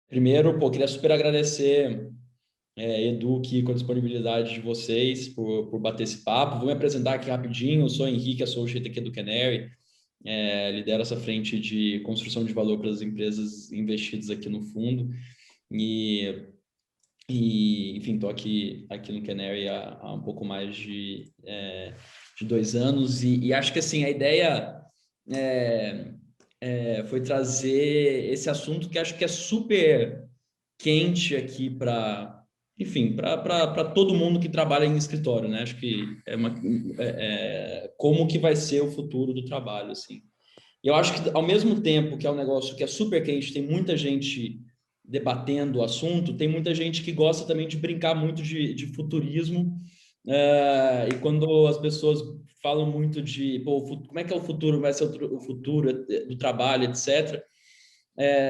Primeiro, pô, queria super agradecer, Edu, Kiko, com a disponibilidade de vocês por bater esse papo. Vou me apresentar aqui rapidinho. Eu sou Henrique, associate aqui do Canary. Lidero essa frente de construção de valor para as empresas investidas aqui no fundo. E, enfim, estou aqui no Canary há um pouco mais de 2 anos. E acho que, assim, a ideia foi trazer esse assunto que acho que é super quente aqui para, enfim, para todo mundo que trabalha em escritório, né? Acho que como que vai ser o futuro do trabalho, assim. E eu acho que ao mesmo tempo que é um negócio que é super quente, tem muita gente debatendo o assunto, tem muita gente que gosta também de brincar muito de futurismo. E quando as pessoas falam muito de, pô, como é que é o futuro, vai ser o futuro do trabalho, etc.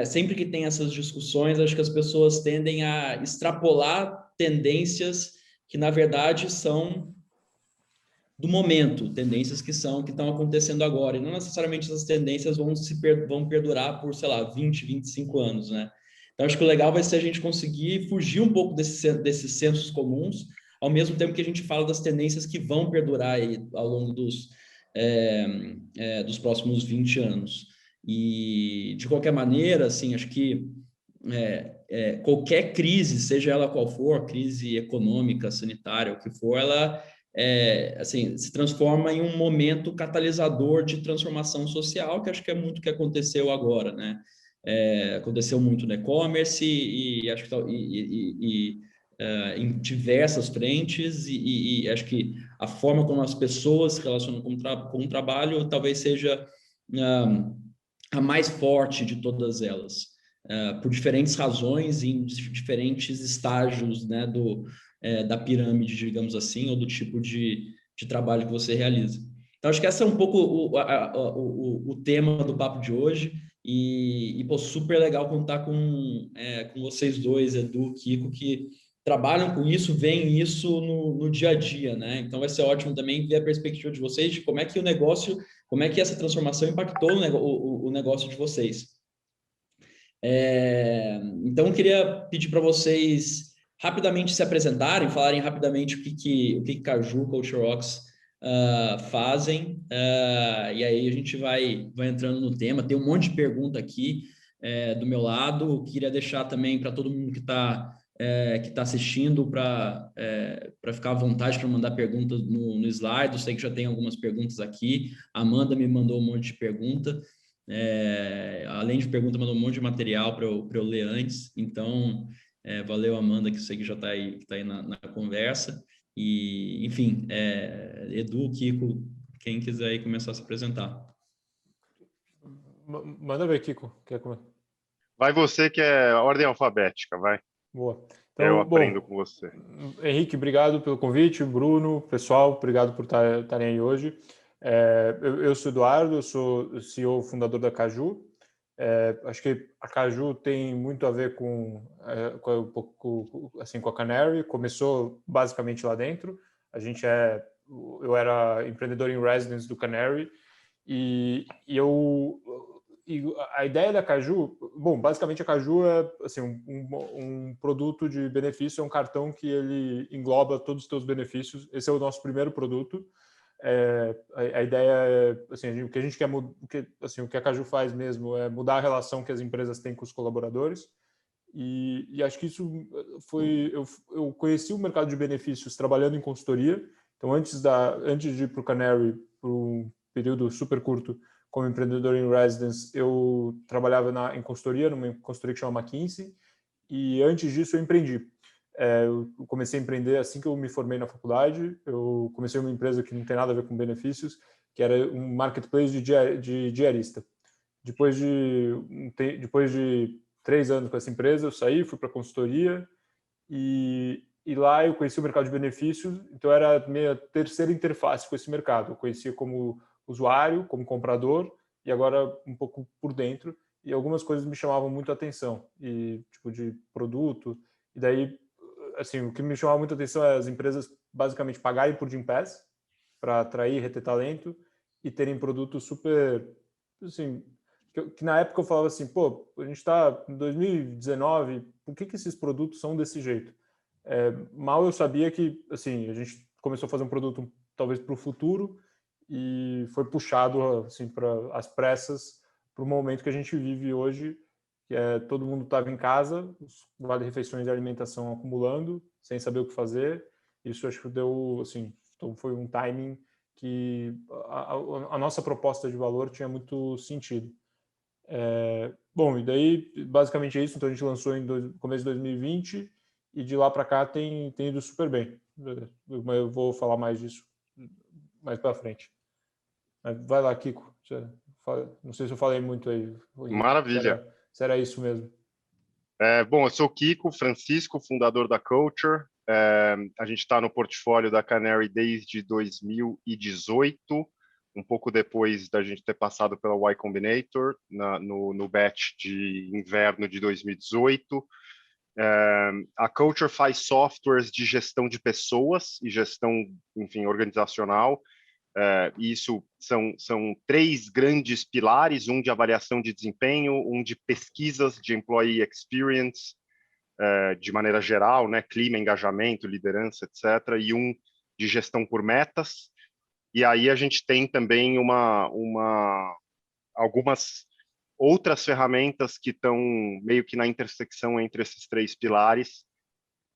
Sempre que tem essas discussões, acho que as pessoas tendem a extrapolar tendências que, na verdade, são do momento, tendências que estão acontecendo agora, e não necessariamente essas tendências vão perdurar por, sei lá, 20, 25 anos, né? Então, acho que o legal vai ser a gente conseguir fugir um pouco desses sensos comuns, ao mesmo tempo que a gente fala das tendências que vão perdurar aí ao longo dos próximos 20 anos. E, de qualquer maneira, assim, acho que qualquer crise, seja ela qual for, crise econômica, sanitária, o que for, ela assim, se transforma em um momento catalisador de transformação social, que acho que é muito o que aconteceu agora, né? Aconteceu muito no e-commerce e acho que em diversas frentes e acho que a forma como as pessoas se relacionam com o trabalho talvez seja a mais forte de todas elas, por diferentes razões e em diferentes estágios, né, da pirâmide, digamos assim, ou do tipo de trabalho que você realiza. Então, acho que esse é um pouco o tema do papo de hoje. Pô, super legal contar com vocês dois, Edu, Kiko, que trabalham com isso, veem isso no dia a dia, né? Então, vai ser ótimo também ver a perspectiva de vocês de como é que essa transformação impactou o negócio de vocês. Então, eu queria pedir para vocês rapidamente se apresentarem, falarem rapidamente o que Caju, Culture Rocks fazem, e aí a gente vai entrando no tema. Tem um monte de pergunta aqui do meu lado. Eu queria deixar também para todo mundo que tá assistindo para ficar à vontade para mandar perguntas no slide. Eu sei que já tem algumas perguntas aqui. A Amanda me mandou um monte de pergunta. Além de pergunta, mandou um monte de material para eu ler antes. Então, valeu, Amanda, que eu sei que já está aí, que tá aí na conversa. E, enfim, Edu, Kiko, quem quiser aí começar a se apresentar. Manda ver, Kiko. Quer comer? Vai você que é ordem alfabética, vai. Boa. Eu Então, aprendo com você. Henrique, obrigado pelo convite. Bruno, pessoal, obrigado por estarem aí hoje. Eu sou Eduardo, eu sou CEO fundador da Caju. Acho que a Caju tem muito a ver com a Canary. Começou basicamente lá dentro. Eu era empreendedor em residence do Canary e a ideia da Caju, bom, basicamente a Caju é assim, um produto de benefício, é um cartão que ele engloba todos os teus benefícios. Esse é o nosso primeiro produto. A ideia é, assim, o que a gente quer, o que a Caju faz mesmo é mudar a relação que as empresas têm com os colaboradores. E acho que isso foi... Eu conheci o mercado de benefícios trabalhando em consultoria. Então, antes de ir para o Canary, por um período super curto, como empreendedor em residence, eu trabalhava em consultoria, numa consultoria que chama McKinsey, e antes disso eu empreendi. Eu comecei a empreender assim que eu me formei na faculdade. Eu comecei uma empresa que não tem nada a ver com benefícios, que era um marketplace de diarista. Depois de 3 anos com essa empresa, eu saí, fui para a consultoria, e lá eu conheci o mercado de benefícios, então era a minha terceira interface com esse mercado. Eu conhecia como usuário, como comprador, e agora um pouco por dentro, e algumas coisas me chamavam muito a atenção, e tipo de produto, e daí assim, o que me chamava muita atenção é as empresas basicamente pagarem por Gym Pass para atrair e reter talento e terem produtos super, assim, que na época eu falava assim, pô, a gente está em 2019, por que esses produtos são desse jeito? Mal eu sabia que, assim, a gente começou a fazer um produto talvez para o futuro e foi puxado, assim, para as pressas para o momento que a gente vive hoje, que é todo mundo estava em casa, os vale-refeições e alimentação acumulando, sem saber o que fazer. Isso acho que deu, assim, então foi um timing que a nossa proposta de valor tinha muito sentido. Bom, e daí basicamente é isso. Então a gente lançou em começo de 2020 e de lá para cá tem ido super bem. Eu vou falar mais disso mais para frente. Vai lá, Kiko. Não sei se eu falei muito aí. Maravilha. Se era isso mesmo. Bom, eu sou o Kiko Francisco, fundador da Culture. A gente está no portfólio da Canary desde 2018, um pouco depois da gente ter passado pela Y Combinator, no batch de inverno de 2018. A Culture faz softwares de gestão de pessoas e gestão, enfim, organizacional. Isso são 3 grandes pilares, um de avaliação de desempenho, um de pesquisas de employee experience, de maneira geral, né, clima, engajamento, liderança, etc., e um de gestão por metas. E aí a gente tem também algumas outras ferramentas que estão meio que na intersecção entre esses 3 pilares,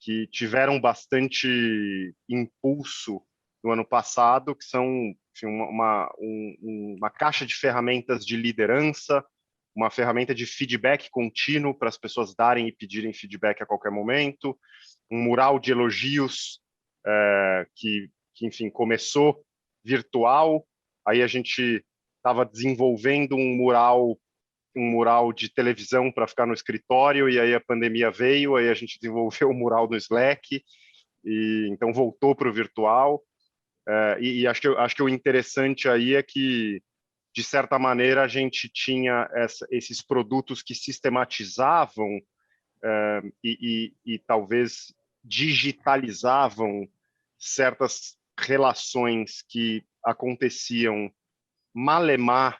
que tiveram bastante impulso no ano passado, que são, enfim, uma caixa de ferramentas de liderança, uma ferramenta de feedback contínuo para as pessoas darem e pedirem feedback a qualquer momento, um mural de elogios que enfim, começou virtual, aí a gente estava desenvolvendo um mural de televisão para ficar no escritório, e aí a pandemia veio, aí a gente desenvolveu o mural no Slack, e então voltou para o virtual. E acho que o interessante aí é que, de certa maneira, a gente tinha esses produtos que sistematizavam e talvez digitalizavam certas relações que aconteciam malemar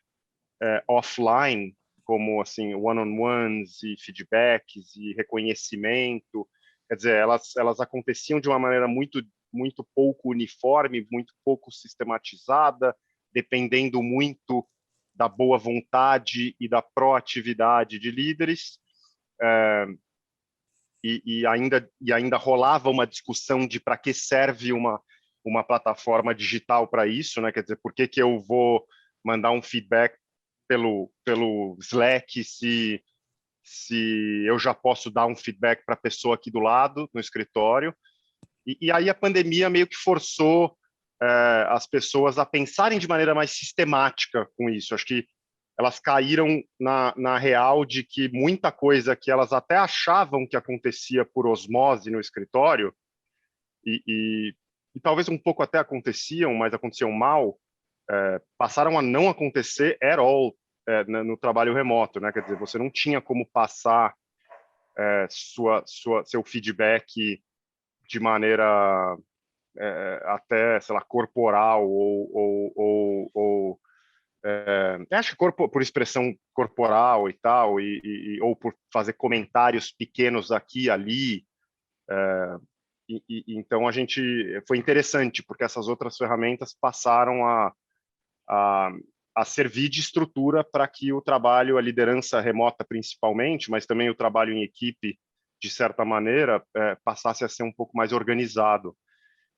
offline, como assim one-on-ones e feedbacks e reconhecimento. Quer dizer, elas aconteciam de uma maneira muito pouco uniforme, muito pouco sistematizada, dependendo muito da boa vontade e da proatividade de líderes. E ainda rolava uma discussão de para que serve uma plataforma digital para isso, né? Quer dizer, por que eu vou mandar um feedback pelo Slack se eu já posso dar um feedback para a pessoa aqui do lado, no escritório? E aí a pandemia meio que forçou as pessoas a pensarem de maneira mais sistemática com isso. Acho que elas caíram na real de que muita coisa que elas até achavam que acontecia por osmose no escritório, e talvez um pouco até aconteciam, mas aconteciam mal, passaram a não acontecer at all no trabalho remoto, né? Quer dizer, você não tinha como passar seu feedback de maneira até, sei lá, corporal ou acho que por expressão corporal e tal, ou por fazer comentários pequenos aqui e ali. Então, foi interessante, porque essas outras ferramentas passaram a servir de estrutura para que o trabalho, a liderança remota principalmente, mas também o trabalho em equipe, de certa maneira, passasse a ser um pouco mais organizado.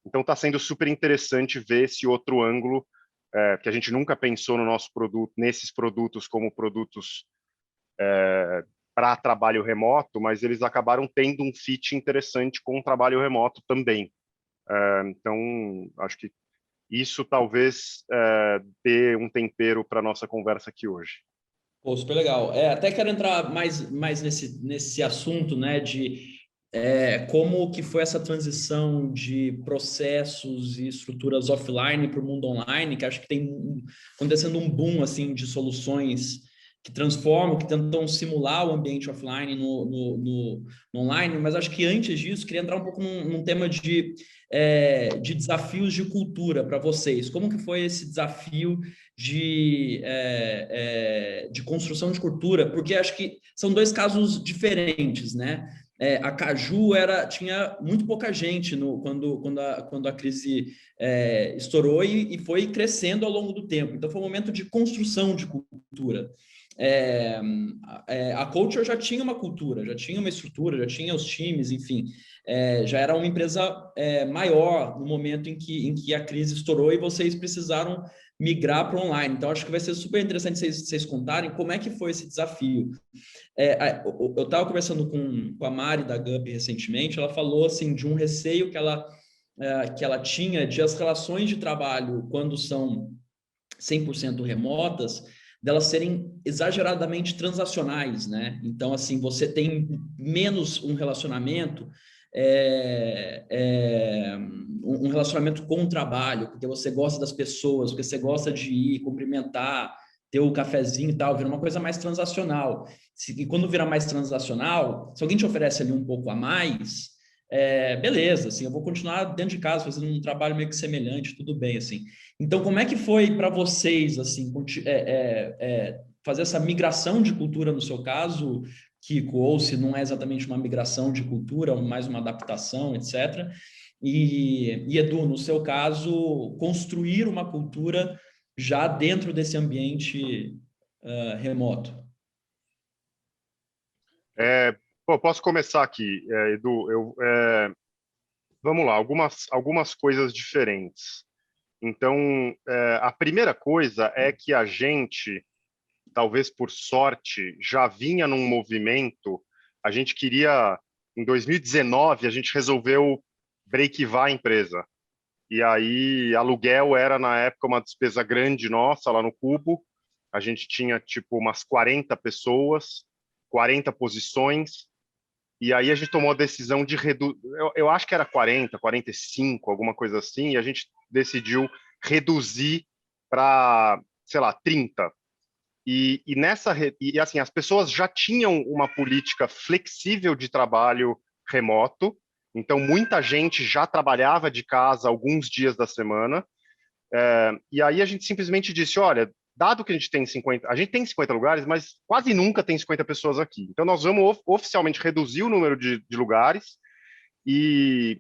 Então, está sendo super interessante ver esse outro ângulo, que a gente nunca pensou no nosso produto, nesses produtos como produtos para trabalho remoto, mas eles acabaram tendo um fit interessante com o trabalho remoto também. Então, acho que isso talvez dê um tempero para a nossa conversa aqui hoje. Pô, super legal. Até quero entrar mais nesse assunto, né, de como que foi essa transição de processos e estruturas offline para o mundo online, que acho que tem acontecendo um boom assim de soluções que transformam, que tentam simular o ambiente offline no online, mas acho que antes disso, queria entrar um pouco num tema de desafios de cultura para vocês. Como que foi esse desafio de construção de cultura? Porque acho que são dois casos diferentes, né? A Caju tinha muito pouca gente quando a crise estourou e foi crescendo ao longo do tempo. Então, foi um momento de construção de cultura. A Culture já tinha uma cultura, já tinha uma estrutura, já tinha os times, enfim, já era uma empresa maior no momento em que a crise estourou e vocês precisaram migrar para online. Então, acho que vai ser super interessante vocês contarem como é que foi esse desafio. Eu estava conversando com a Mari da Gup recentemente, ela falou assim, de um receio que ela tinha de as relações de trabalho, quando são 100% remotas, delas serem exageradamente transacionais, né? Então, assim, você tem menos um relacionamento, um relacionamento com o trabalho, porque você gosta das pessoas, porque você gosta de ir cumprimentar, ter o cafezinho e tal, vira uma coisa mais transacional. E quando vira mais transacional, se alguém te oferece ali um pouco a mais, beleza, assim, eu vou continuar dentro de casa fazendo um trabalho meio que semelhante, tudo bem, assim. Então, como é que foi para vocês, assim, fazer essa migração de cultura no seu caso, Kiko, ou se não é exatamente uma migração de cultura, mais uma adaptação, etc. E Edu, no seu caso, construir uma cultura já dentro desse ambiente remoto. Posso começar aqui, Edu? Vamos lá, algumas coisas diferentes. Então, a primeira coisa é que a gente, talvez por sorte, já vinha num movimento. A gente queria, em 2019, a gente resolveu breakivar a empresa. E aí, aluguel era, na época, uma despesa grande nossa lá no Cubo. A gente tinha, tipo, umas 40 pessoas, 40 posições. E aí a gente tomou a decisão de reduzir, eu acho que era 40, 45, alguma coisa assim, e a gente decidiu reduzir para, sei lá, 30. E assim, as pessoas já tinham uma política flexível de trabalho remoto, então muita gente já trabalhava de casa alguns dias da semana, e aí a gente simplesmente disse, olha, dado que a gente tem 50 lugares, mas quase nunca tem 50 pessoas aqui. Então nós vamos oficialmente reduzir o número de lugares e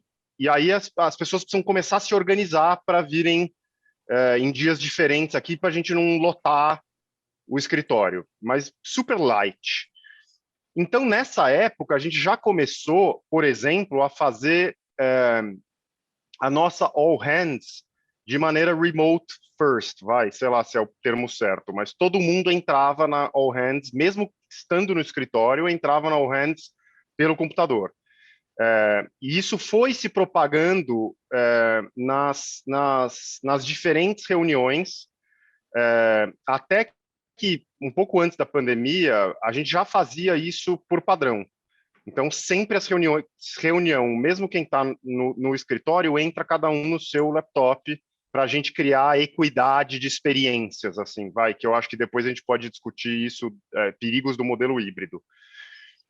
aí as pessoas precisam começar a se organizar para virem em dias diferentes aqui para a gente não lotar o escritório, mas super light. Então nessa época a gente já começou, por exemplo, a fazer a nossa all hands de maneira remote first, sei lá se é o termo certo, mas todo mundo entrava na all hands, mesmo estando no escritório, entrava na all hands pelo computador. E isso foi se propagando nas diferentes reuniões, até que um pouco antes da pandemia, a gente já fazia isso por padrão. Então, sempre as reunião, mesmo quem está no escritório, entra cada um no seu laptop para a gente criar equidade de experiências, assim, que eu acho que depois a gente pode discutir isso, perigos do modelo híbrido.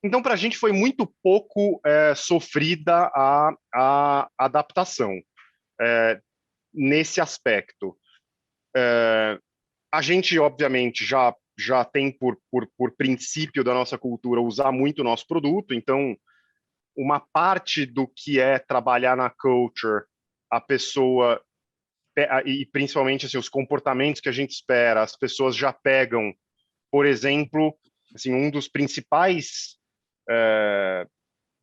Então, para a gente foi muito pouco sofrida a adaptação nesse aspecto. A gente, obviamente, já tem por princípio da nossa cultura usar muito o nosso produto, então uma parte do que é trabalhar na culture, a pessoa, e principalmente assim, os comportamentos que a gente espera, as pessoas já pegam, por exemplo, assim, um dos principais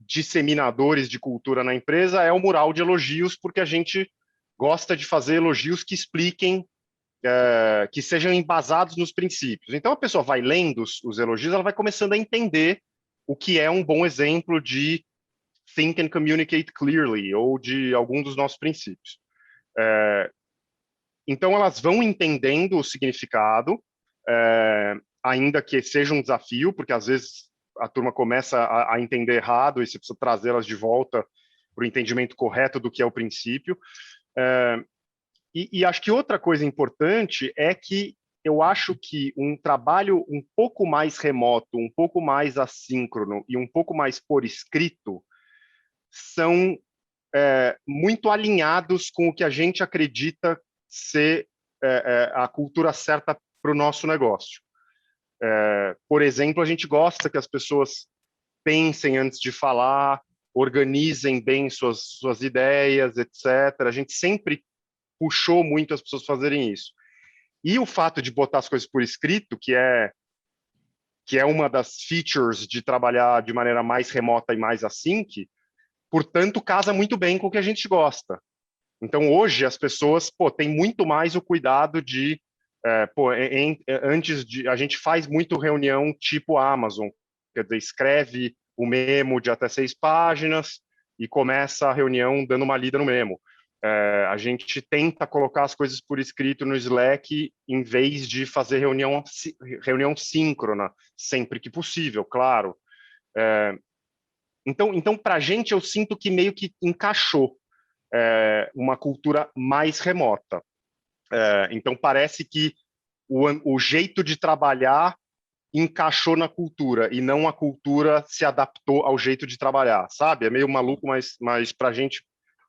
disseminadores de cultura na empresa é o mural de elogios, porque a gente gosta de fazer elogios que expliquem, que sejam embasados nos princípios. Então, a pessoa vai lendo os elogios, ela vai começando a entender o que é um bom exemplo de think and communicate clearly, ou de algum dos nossos princípios. Então, elas vão entendendo o significado, ainda que seja um desafio, porque às vezes a turma começa a entender errado e você precisa trazê-las de volta para o entendimento correto do que é o princípio. E acho que outra coisa importante é que eu acho que um trabalho um pouco mais remoto, um pouco mais assíncrono e um pouco mais por escrito são muito alinhados com o que a gente acredita ser a cultura certa para o nosso negócio. Por exemplo, a gente gosta que as pessoas pensem antes de falar, organizem bem suas ideias, etc. A gente sempre puxou muito as pessoas fazerem isso. E o fato de botar as coisas por escrito, que é uma das features de trabalhar de maneira mais remota e mais async, portanto, casa muito bem com o que a gente gosta. Então, hoje, as pessoas têm muito mais o cuidado de... antes de... A gente faz muito reunião tipo Amazon, quer dizer, escreve o memo de até 6 páginas e começa a reunião dando uma lida no memo. A gente tenta colocar as coisas por escrito no Slack em vez de fazer reunião síncrona, sempre que possível, claro. Então para a gente, eu sinto que meio que encaixou uma cultura mais remota. Então, parece que o jeito de trabalhar encaixou na cultura e não a cultura se adaptou ao jeito de trabalhar, sabe? É meio maluco, mas para a gente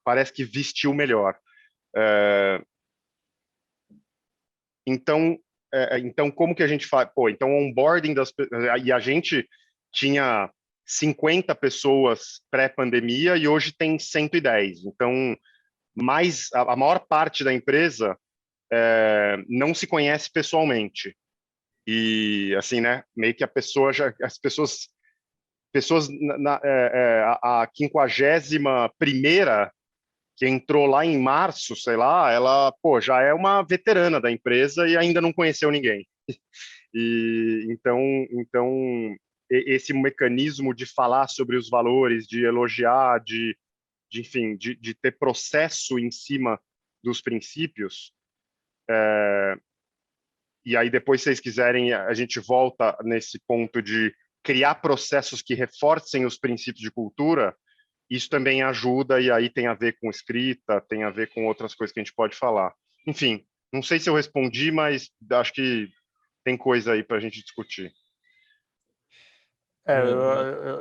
parece que vestiu melhor. Então, como que a gente faz? Então, o onboarding e a gente tinha 50 pessoas pré-pandemia e hoje tem 110. Então, a maior parte da empresa não se conhece pessoalmente. E, assim, né, meio que as pessoas a 51ª que entrou lá em março, sei lá, ela, já é uma veterana da empresa e ainda não conheceu ninguém. E então esse mecanismo de falar sobre os valores, de elogiar, enfim, de ter processo em cima dos princípios. E aí, depois, se vocês quiserem, a gente volta nesse ponto de criar processos que reforcem os princípios de cultura. Isso também ajuda, e aí tem a ver com escrita, tem a ver com outras coisas que a gente pode falar. Enfim, não sei se eu respondi, mas acho que tem coisa aí para a gente discutir.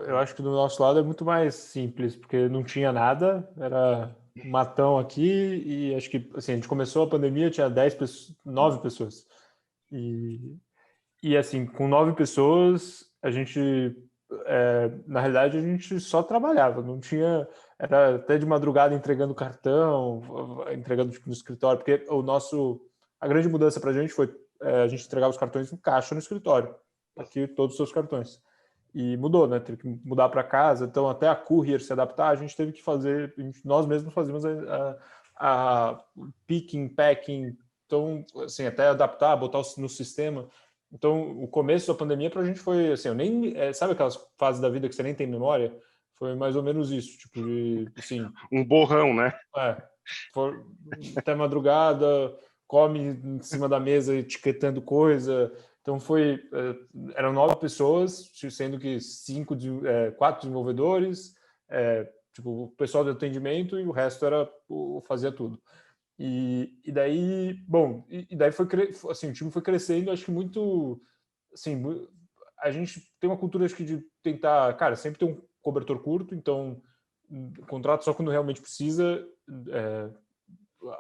Eu acho que do nosso lado é muito mais simples, porque não tinha nada, era um matão aqui, e acho que assim, a gente começou a pandemia, tinha 9 pessoas. E assim, com 9 pessoas, a gente, na realidade, a gente só trabalhava, não tinha, era até de madrugada entregando cartão, entregando tipo, no escritório, porque a grande mudança para a gente foi, a gente entregava os cartões em caixa no escritório, aqui todos os seus cartões. E mudou, né? Teve que mudar para casa, então até a courier se adaptar, a gente teve que fazer, nós mesmos fazíamos a picking, packing, então, assim, até adaptar, botar no sistema. Então, o começo da pandemia para a gente foi assim, eu nem, sabe aquelas fases da vida que você nem tem memória? Foi mais ou menos isso, tipo de, assim... Um borrão, né? Até madrugada, come em cima da mesa etiquetando coisa. Então eram 9 pessoas, sendo que 4 desenvolvedores, tipo, o pessoal do atendimento e o resto fazia tudo. E daí, bom, e daí assim, o time foi crescendo, acho que muito, assim, a gente tem uma cultura, acho que de tentar, cara, sempre ter um cobertor curto, então contrato só quando realmente precisa,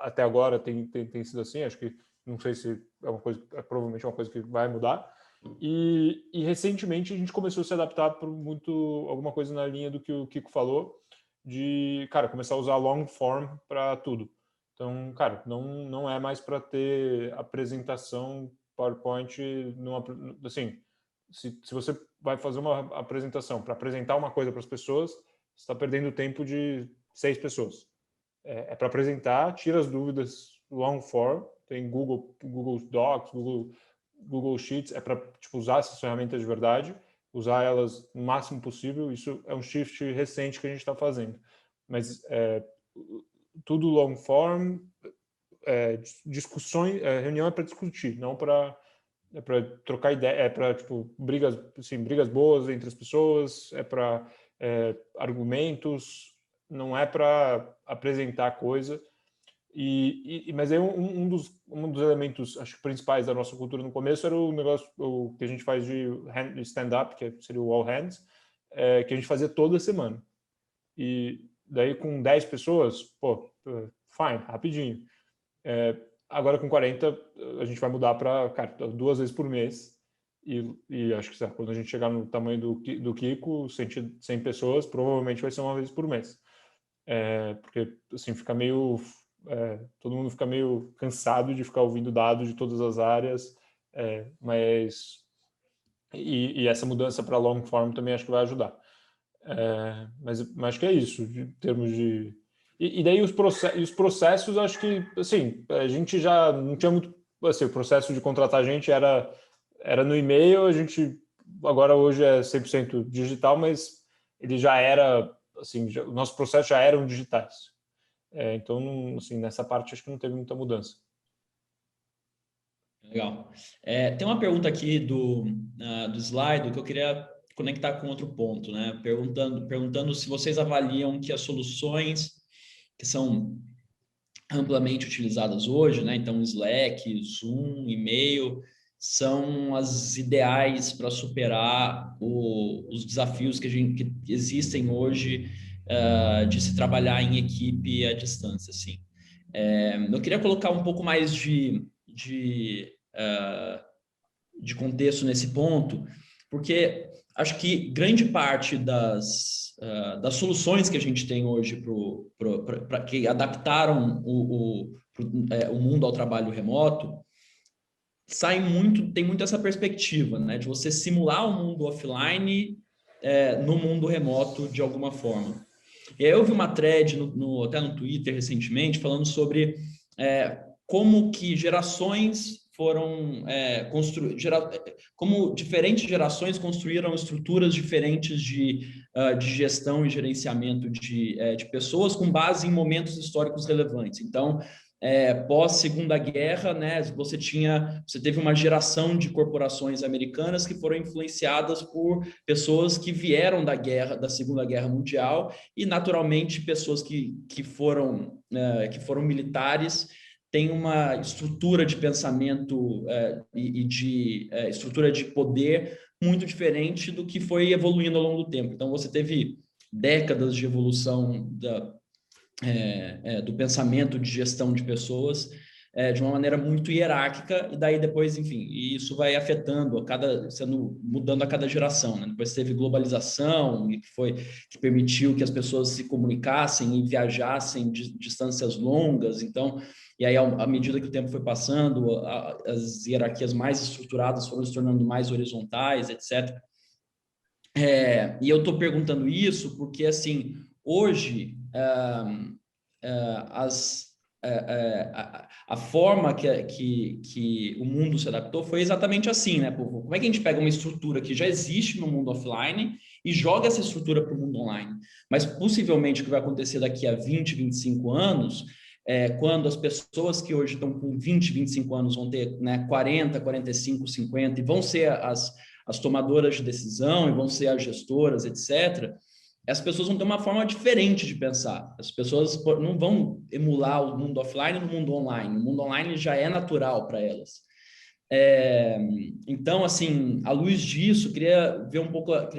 até agora tem sido assim, acho que, não sei se é uma coisa, provavelmente é uma coisa que vai mudar, e recentemente a gente começou a se adaptar para alguma coisa na linha do que o Kiko falou, de, cara, começar a usar long form para tudo. Então, cara, não é mais para ter apresentação PowerPoint assim, se você vai fazer uma apresentação para apresentar uma coisa para as pessoas, você está perdendo o tempo de 6 pessoas. É para apresentar, tira as dúvidas long form, tem Google Docs, Google Sheets, é para tipo, usar essas ferramentas de verdade, usar elas no máximo possível. Isso é um shift recente que a gente está fazendo. Mas tudo long form, discussões, reunião é para discutir, não para trocar ideia, é para tipo brigas boas entre as pessoas, é para argumentos, não é para apresentar coisa. Mas aí um dos elementos, acho que principais da nossa cultura no começo era o negócio que a gente faz de stand-up, que seria o all hands, que a gente fazia toda semana. E daí com 10 pessoas, fine, rapidinho. Agora com 40, a gente vai mudar para 2 vezes por mês. E acho que quando a gente chegar no tamanho do Kiko, 100 pessoas, provavelmente vai ser 1 vez por mês. Porque assim fica meio... todo mundo fica meio cansado de ficar ouvindo dados de todas as áreas, mas essa mudança para long form também acho que vai ajudar. Mas acho que é isso, em termos de... E daí os processos, acho que, assim, a gente já não tinha muito... Assim, o processo de contratar a gente era no e-mail, a gente agora hoje é 100% digital, mas ele já era, assim, os nossos processos já eram digitais. Então, assim, nessa parte acho que não teve muita mudança. Legal. Tem uma pergunta aqui do slide que eu queria conectar com outro ponto, né? Perguntando se vocês avaliam que as soluções que são amplamente utilizadas hoje, né? Então, Slack, Zoom, e-mail, são as ideais para superar os desafios que existem hoje de se trabalhar em equipe à distância, assim. Eu queria colocar um pouco mais de contexto nesse ponto, porque acho que grande parte das soluções que a gente tem hoje para que adaptaram o mundo ao trabalho remoto tem muito essa perspectiva, né, de você simular o mundo offline no mundo remoto de alguma forma. E aí eu vi uma thread até no Twitter recentemente falando sobre como que gerações foram como diferentes gerações construíram estruturas diferentes de gestão e gerenciamento de pessoas com base em momentos históricos relevantes. Então, pós Segunda Guerra, né, você teve uma geração de corporações americanas que foram influenciadas por pessoas que vieram da Segunda Guerra Mundial e, naturalmente, pessoas que foram militares têm uma estrutura de pensamento e de estrutura de poder muito diferente do que foi evoluindo ao longo do tempo. Então, você teve décadas de evolução do pensamento de gestão de pessoas de uma maneira muito hierárquica, e daí depois, enfim, e isso vai afetando, mudando a cada geração, né? Depois teve globalização, que permitiu que as pessoas se comunicassem e viajassem de distâncias longas, então, e aí, à medida que o tempo foi passando, as hierarquias mais estruturadas foram se tornando mais horizontais, etc. E eu estou perguntando isso porque, assim, hoje, a forma que o mundo se adaptou foi exatamente assim, né? Como é que a gente pega uma estrutura que já existe no mundo offline e joga essa estrutura para o mundo online? Mas possivelmente o que vai acontecer daqui a 20, 25 anos quando as pessoas que hoje estão com 20, 25 anos vão ter 40, 45, 50 e vão ser as tomadoras de decisão e vão ser as gestoras, etc., as pessoas vão ter uma forma diferente de pensar. As pessoas não vão emular o mundo offline no mundo online. O mundo online já é natural para elas. Então, assim, à luz disso, queria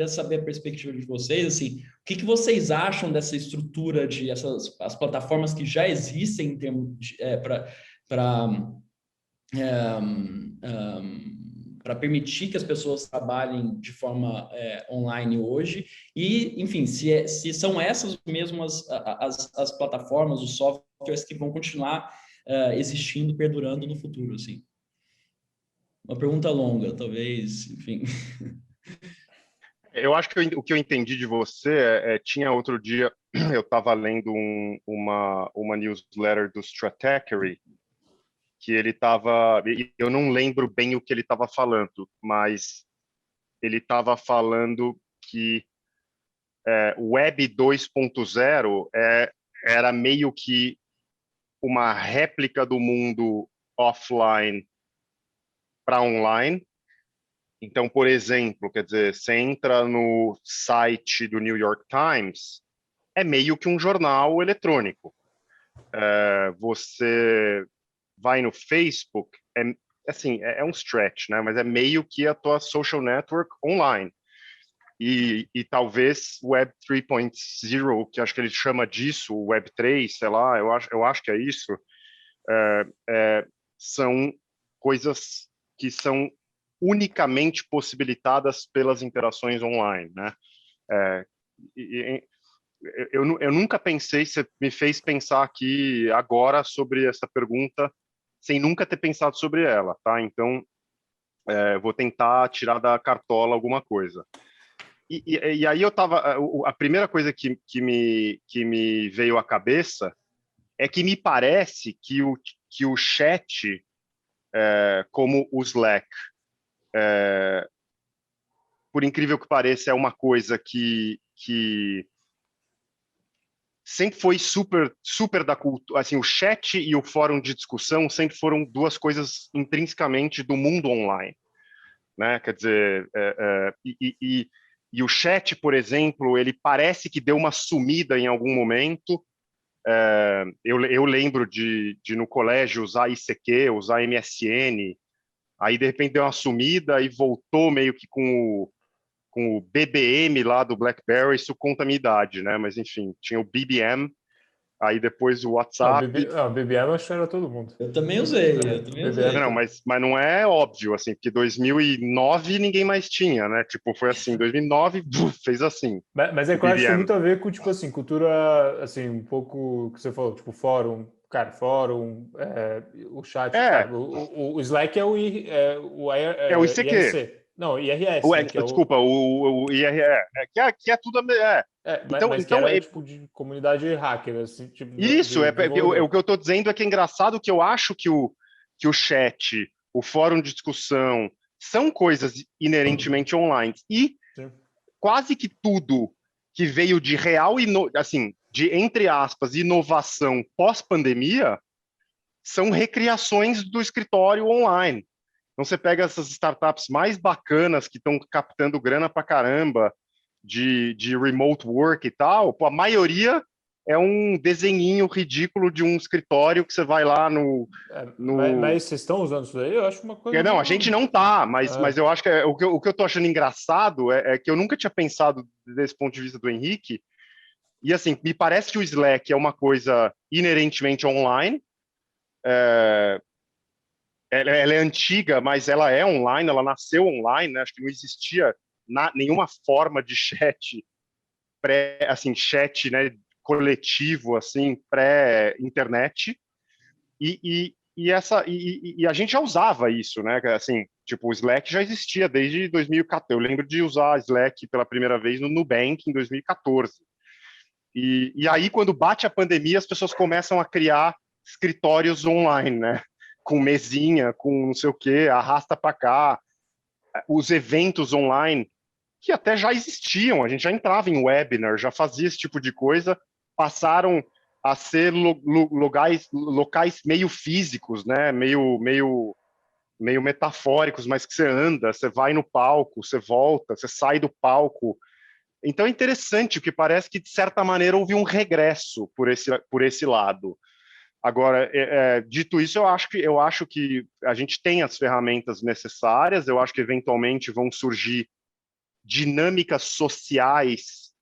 saber a perspectiva de vocês, assim, o que vocês acham dessa estrutura as plataformas que já existem em termos para permitir que as pessoas trabalhem de forma online hoje e, enfim, se são essas mesmas as plataformas, os softwares que vão continuar existindo, perdurando no futuro, assim. Uma pergunta longa, talvez, enfim. Eu acho que o que eu entendi de você tinha outro dia, eu estava lendo uma newsletter do Stratechery, que ele estava, eu não lembro bem o que ele estava falando, mas ele estava falando que o Web 2.0 era meio que uma réplica do mundo offline para online. Então, por exemplo, quer dizer, você entra no site do New York Times, é meio que um jornal eletrônico. você vai no Facebook, assim, é um stretch, né? Mas é meio que a tua social network online. E talvez Web 3.0, que acho que ele chama disso, Web 3, sei lá, eu acho que é isso, são coisas que são unicamente possibilitadas pelas interações online, né? E, eu nunca pensei, você me fez pensar aqui agora sobre essa pergunta, sem nunca ter pensado sobre ela, tá? Então, vou tentar tirar da cartola alguma coisa. E aí eu tava, a primeira coisa que me veio à cabeça é que me parece que o chat, como o Slack, por incrível que pareça, é uma coisa que sempre foi super da cultura. Assim, o chat e o fórum de discussão sempre foram duas coisas intrinsecamente do mundo online, né? Quer dizer, e o chat, por exemplo, ele parece que deu uma sumida em algum momento. Eu lembro de no colégio usar ICQ, usar MSN, aí de repente deu uma sumida e voltou meio que com o BBM lá do BlackBerry. Isso conta a minha idade, né? Mas enfim, tinha o BBM, aí depois o WhatsApp. BBM eu acho que era todo mundo. Eu também usei, eu também usei. Não, mas não é óbvio, assim, porque 2009 ninguém mais tinha, né? Tipo, foi assim, 2009, fez assim. Mas é que eu acho que tem muito a ver com, tipo assim, cultura, assim, um pouco que você falou, tipo, fórum, cara, fórum, o chat, cara, o Slack é É o ICQ. IRC. Não, IRS, né, que é Desculpa, o IRE, que é tudo. mas que era, tipo, de comunidade hacker, assim, tipo, isso, de o que eu estou dizendo é que é engraçado que eu acho que o chat, o fórum de discussão, são coisas inerentemente online. E Sim. quase que tudo que veio de real, assim, de, entre aspas, inovação pós-pandemia, são recriações do escritório online. Então você pega essas startups mais bacanas que estão captando grana pra caramba de remote work e tal, pô, a maioria é um desenhinho ridículo de um escritório que você vai lá no... Mas vocês estão usando isso daí? Eu acho uma coisa... Não, a gente não tá, mas eu acho que o que eu tô achando engraçado é que eu nunca tinha pensado desse ponto de vista do Henrique, e assim, me parece que o Slack é uma coisa inerentemente online. Ela é antiga, mas ela é online, ela nasceu online, né? Acho que não existia nenhuma forma de chat assim, chat, né, coletivo, assim, pré-internet, e a gente já usava isso, né? Assim, tipo, o Slack já existia desde 2014. Eu lembro de usar Slack pela primeira vez no Nubank em 2014. E aí, quando bate a pandemia, as pessoas começam a criar escritórios online, né? Com mesinha, com não sei o quê, arrasta para cá, os eventos online, que até já existiam, a gente já entrava em webinar, já fazia esse tipo de coisa, passaram a ser locais meio físicos, né? meio metafóricos, mas que você anda, você vai no palco, você volta, você sai do palco. Então é interessante, porque parece que, de certa maneira, houve um regresso por esse lado. Agora, dito isso, eu acho que a gente tem as ferramentas necessárias, eu acho que eventualmente vão surgir dinâmicas sociais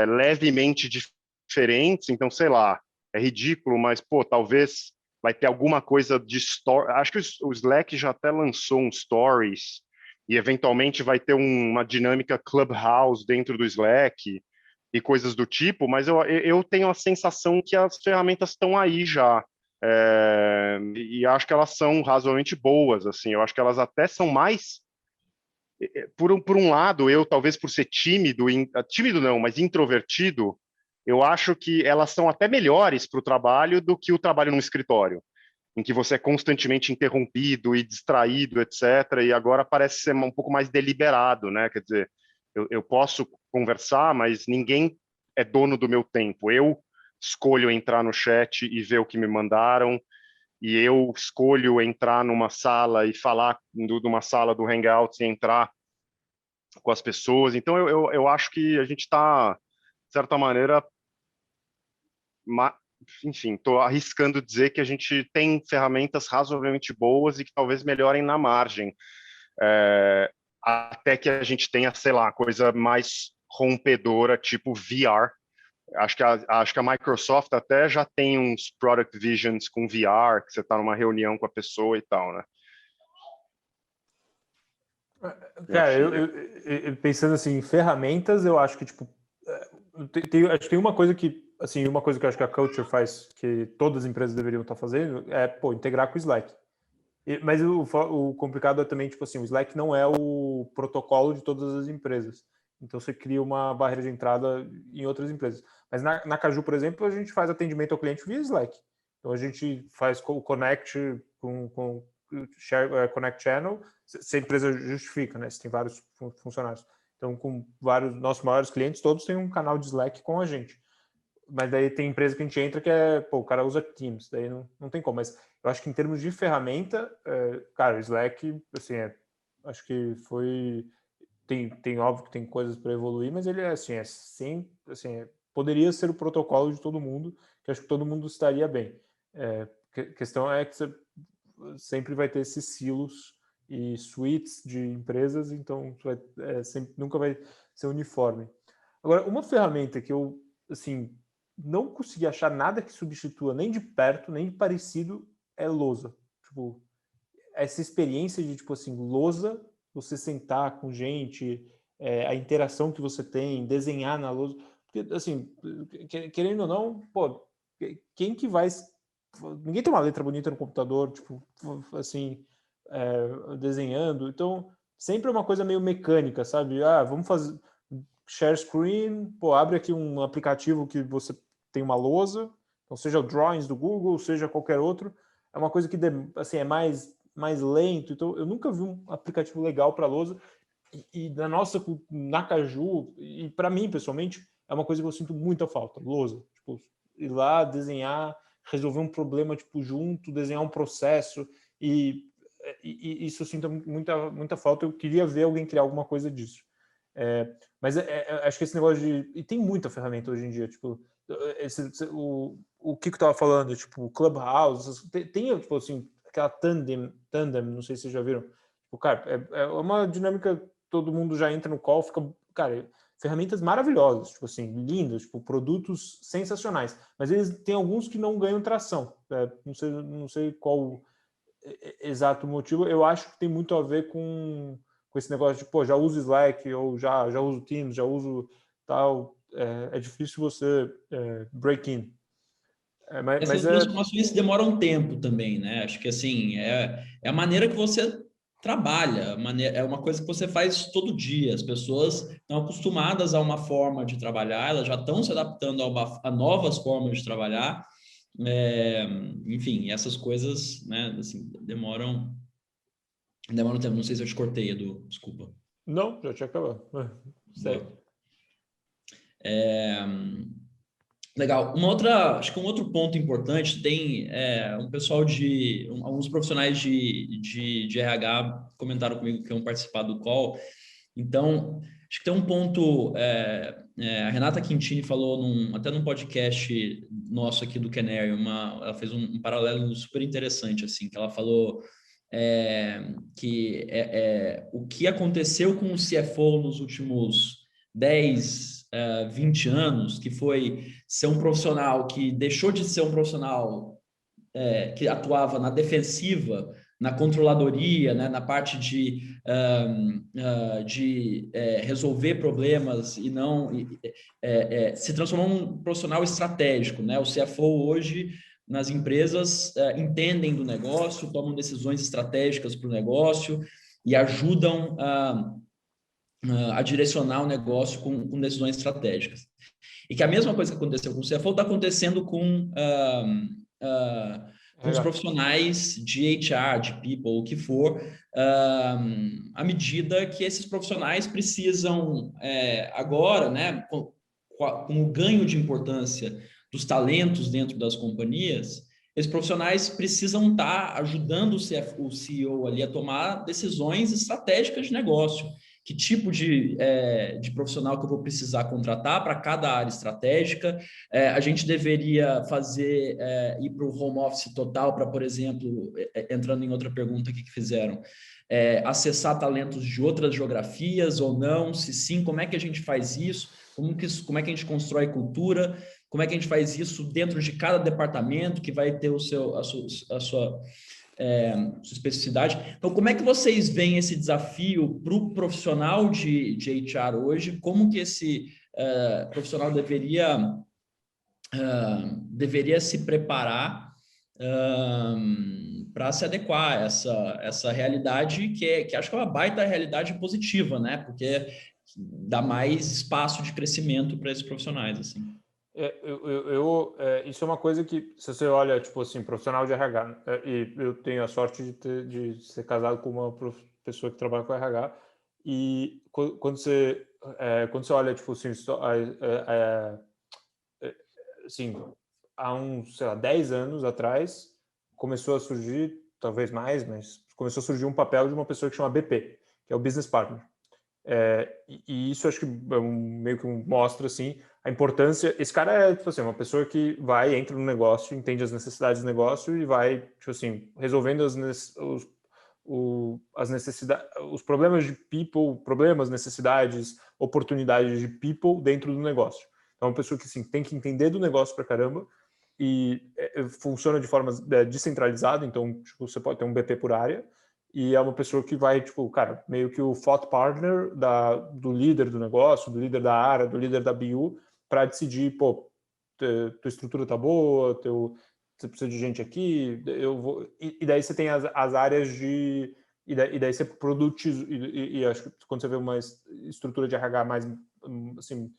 levemente diferentes, então, sei lá, é ridículo, mas, pô, talvez vai ter alguma coisa de story. Acho que o Slack já até lançou um Stories, e eventualmente vai ter uma dinâmica Clubhouse dentro do Slack e coisas do tipo, mas eu tenho a sensação que as ferramentas estão aí já. E acho que elas são razoavelmente boas, assim, eu acho que elas até são mais por um lado, eu, talvez por ser tímido não, mas introvertido, eu acho que elas são até melhores para o trabalho do que o trabalho num escritório, em que você é constantemente interrompido e distraído, etc. E agora parece ser um pouco mais deliberado, né? Quer dizer, eu posso conversar, mas ninguém é dono do meu tempo. Eu escolho entrar no chat e ver o que me mandaram, e eu escolho entrar numa sala e falar numa sala do Hangouts e entrar com as pessoas. Então, eu acho que a gente está, de certa maneira, enfim, estou arriscando dizer que a gente tem ferramentas razoavelmente boas e que talvez melhorem na margem, até que a gente tenha, sei lá, coisa mais rompedora, tipo VR. Acho que a Microsoft até já tem uns Product Visions com VR, que você está numa reunião com a pessoa e tal, né? Cara, eu pensando assim, em ferramentas, eu acho que, tipo, acho que tem uma coisa que, assim, uma coisa que eu acho que a Culture faz, que todas as empresas deveriam estar fazendo, é, integrar com o Slack. Mas o complicado é também, tipo assim, o Slack não é o protocolo de todas as empresas. Então, você cria uma barreira de entrada em outras empresas. Mas na Caju, por exemplo, a gente faz atendimento ao cliente via Slack. Então, a gente faz o Connect com Connect Channel, se a empresa justifica, né? Se tem vários funcionários. Então, com vários nossos maiores clientes, todos têm um canal de Slack com a gente. Mas daí tem empresa que a gente entra que o cara usa Teams, daí não tem como. Mas eu acho que em termos de ferramenta, cara, o Slack, assim, acho que foi... Tem óbvio que tem coisas para evoluir, mas ele poderia ser o protocolo de todo mundo, que acho que todo mundo estaria bem. A questão é que você sempre vai ter esses silos e suites de empresas, então nunca vai ser uniforme. Agora, uma ferramenta que eu, assim, não consegui achar nada que substitua nem de perto, nem de parecido, é lousa. Tipo, essa experiência de, tipo assim, lousa, você sentar com gente, a interação que você tem, desenhar na lousa. Porque, assim, querendo ou não, pô, quem que vai... Ninguém tem uma letra bonita no computador, tipo, assim, desenhando. Então, sempre é uma coisa meio mecânica, sabe? Vamos fazer share screen, abre aqui um aplicativo que você tem uma lousa, então seja o Drawings do Google, seja qualquer outro, é uma coisa que assim, é mais lento. Então, eu nunca vi um aplicativo legal para lousa, e na Caju, e para mim, pessoalmente, é uma coisa que eu sinto muita falta, lousa. Tipo, ir lá, desenhar, resolver um problema, tipo, junto, desenhar um processo, e isso eu sinto muita falta. Eu queria ver alguém criar alguma coisa disso. Mas acho que esse negócio de... E tem muita ferramenta hoje em dia, tipo, o Kiko estava falando, tipo, Clubhouse, tem tipo assim, aquela Tandem, não sei se vocês já viram. Tipo, cara, é uma dinâmica, todo mundo já entra no call, fica, cara, ferramentas maravilhosas, tipo assim, lindas, tipo, produtos sensacionais. Mas eles tem alguns que não ganham tração. Não sei qual exato motivo. Eu acho que tem muito a ver com esse negócio de, já uso Slack, ou já uso Teams, já uso tal. É difícil você break in. Essas transformações demoram um tempo também, né? Acho que, assim, é a maneira que você trabalha, é uma coisa que você faz todo dia. As pessoas estão acostumadas a uma forma de trabalhar, elas já estão se adaptando a novas formas de trabalhar. Enfim, essas coisas, né, assim, demoram tempo. Não sei se eu te cortei, Edu, desculpa. Não, já tinha acabado. Sério. Legal. Acho que um outro ponto importante, tem um pessoal alguns profissionais de RH comentaram comigo que iam participar do call. Então, acho que tem um ponto, a Renata Quintini falou até num podcast nosso aqui do Canary, ela fez um paralelo super interessante, assim, que ela falou que o que aconteceu com o CFO nos últimos 10, 20 anos, que foi ser um profissional que deixou de ser um profissional que atuava na defensiva, na controladoria, né, na parte de resolver problemas e não se transformou num profissional estratégico, né? O CFO hoje nas empresas entendem do negócio, tomam decisões estratégicas para o negócio e ajudam a direcionar o negócio com decisões estratégicas. E que a mesma coisa que aconteceu com o CFO está acontecendo com os profissionais de HR, de people, o que for, à medida que esses profissionais precisam agora, né, com o ganho de importância dos talentos dentro das companhias, esses profissionais precisam estar ajudando o CEO ali a tomar decisões estratégicas de negócio. que tipo de profissional que eu vou precisar contratar para cada área estratégica. A gente deveria ir para o home office total para, por exemplo, entrando em outra pergunta aqui que fizeram, acessar talentos de outras geografias ou não? Se sim, como é que a gente faz isso? Como é que a gente constrói cultura? Como é que a gente faz isso dentro de cada departamento que vai ter a sua especificidade? Então, como é que vocês veem esse desafio para o profissional de HR hoje? Como que esse profissional deveria se preparar para se adequar a essa realidade que acho que é uma baita realidade positiva, né? Porque dá mais espaço de crescimento para esses profissionais, assim. Isso é uma coisa que, se você olha, tipo assim, profissional de RH, e eu tenho a sorte de ser casado com uma pessoa que trabalha com RH, e quando você olha, tipo assim, assim, há uns, sei lá, 10 anos atrás, começou a surgir, talvez mais, mas começou a surgir um papel de uma pessoa que chama BP, que é o Business Partner. E isso acho que meio que mostra assim a importância. Esse cara é tipo assim, uma pessoa que entra no negócio, entende as necessidades do negócio e vai tipo assim resolvendo as necessidades, os problemas de people, necessidades, oportunidades de people dentro do negócio. Então, é uma pessoa que assim, tem que entender do negócio pra caramba e funciona de forma descentralizada. Então, tipo, você pode ter um BP por área. E é uma pessoa que vai, tipo, cara, meio que o thought partner do líder do negócio, do líder da área, do líder da BU, para decidir, pô, tua estrutura tá boa, você precisa de gente aqui, eu vou... E daí você tem as áreas de... E daí você produtiza... E acho que quando você vê uma estrutura de RH mais, assim,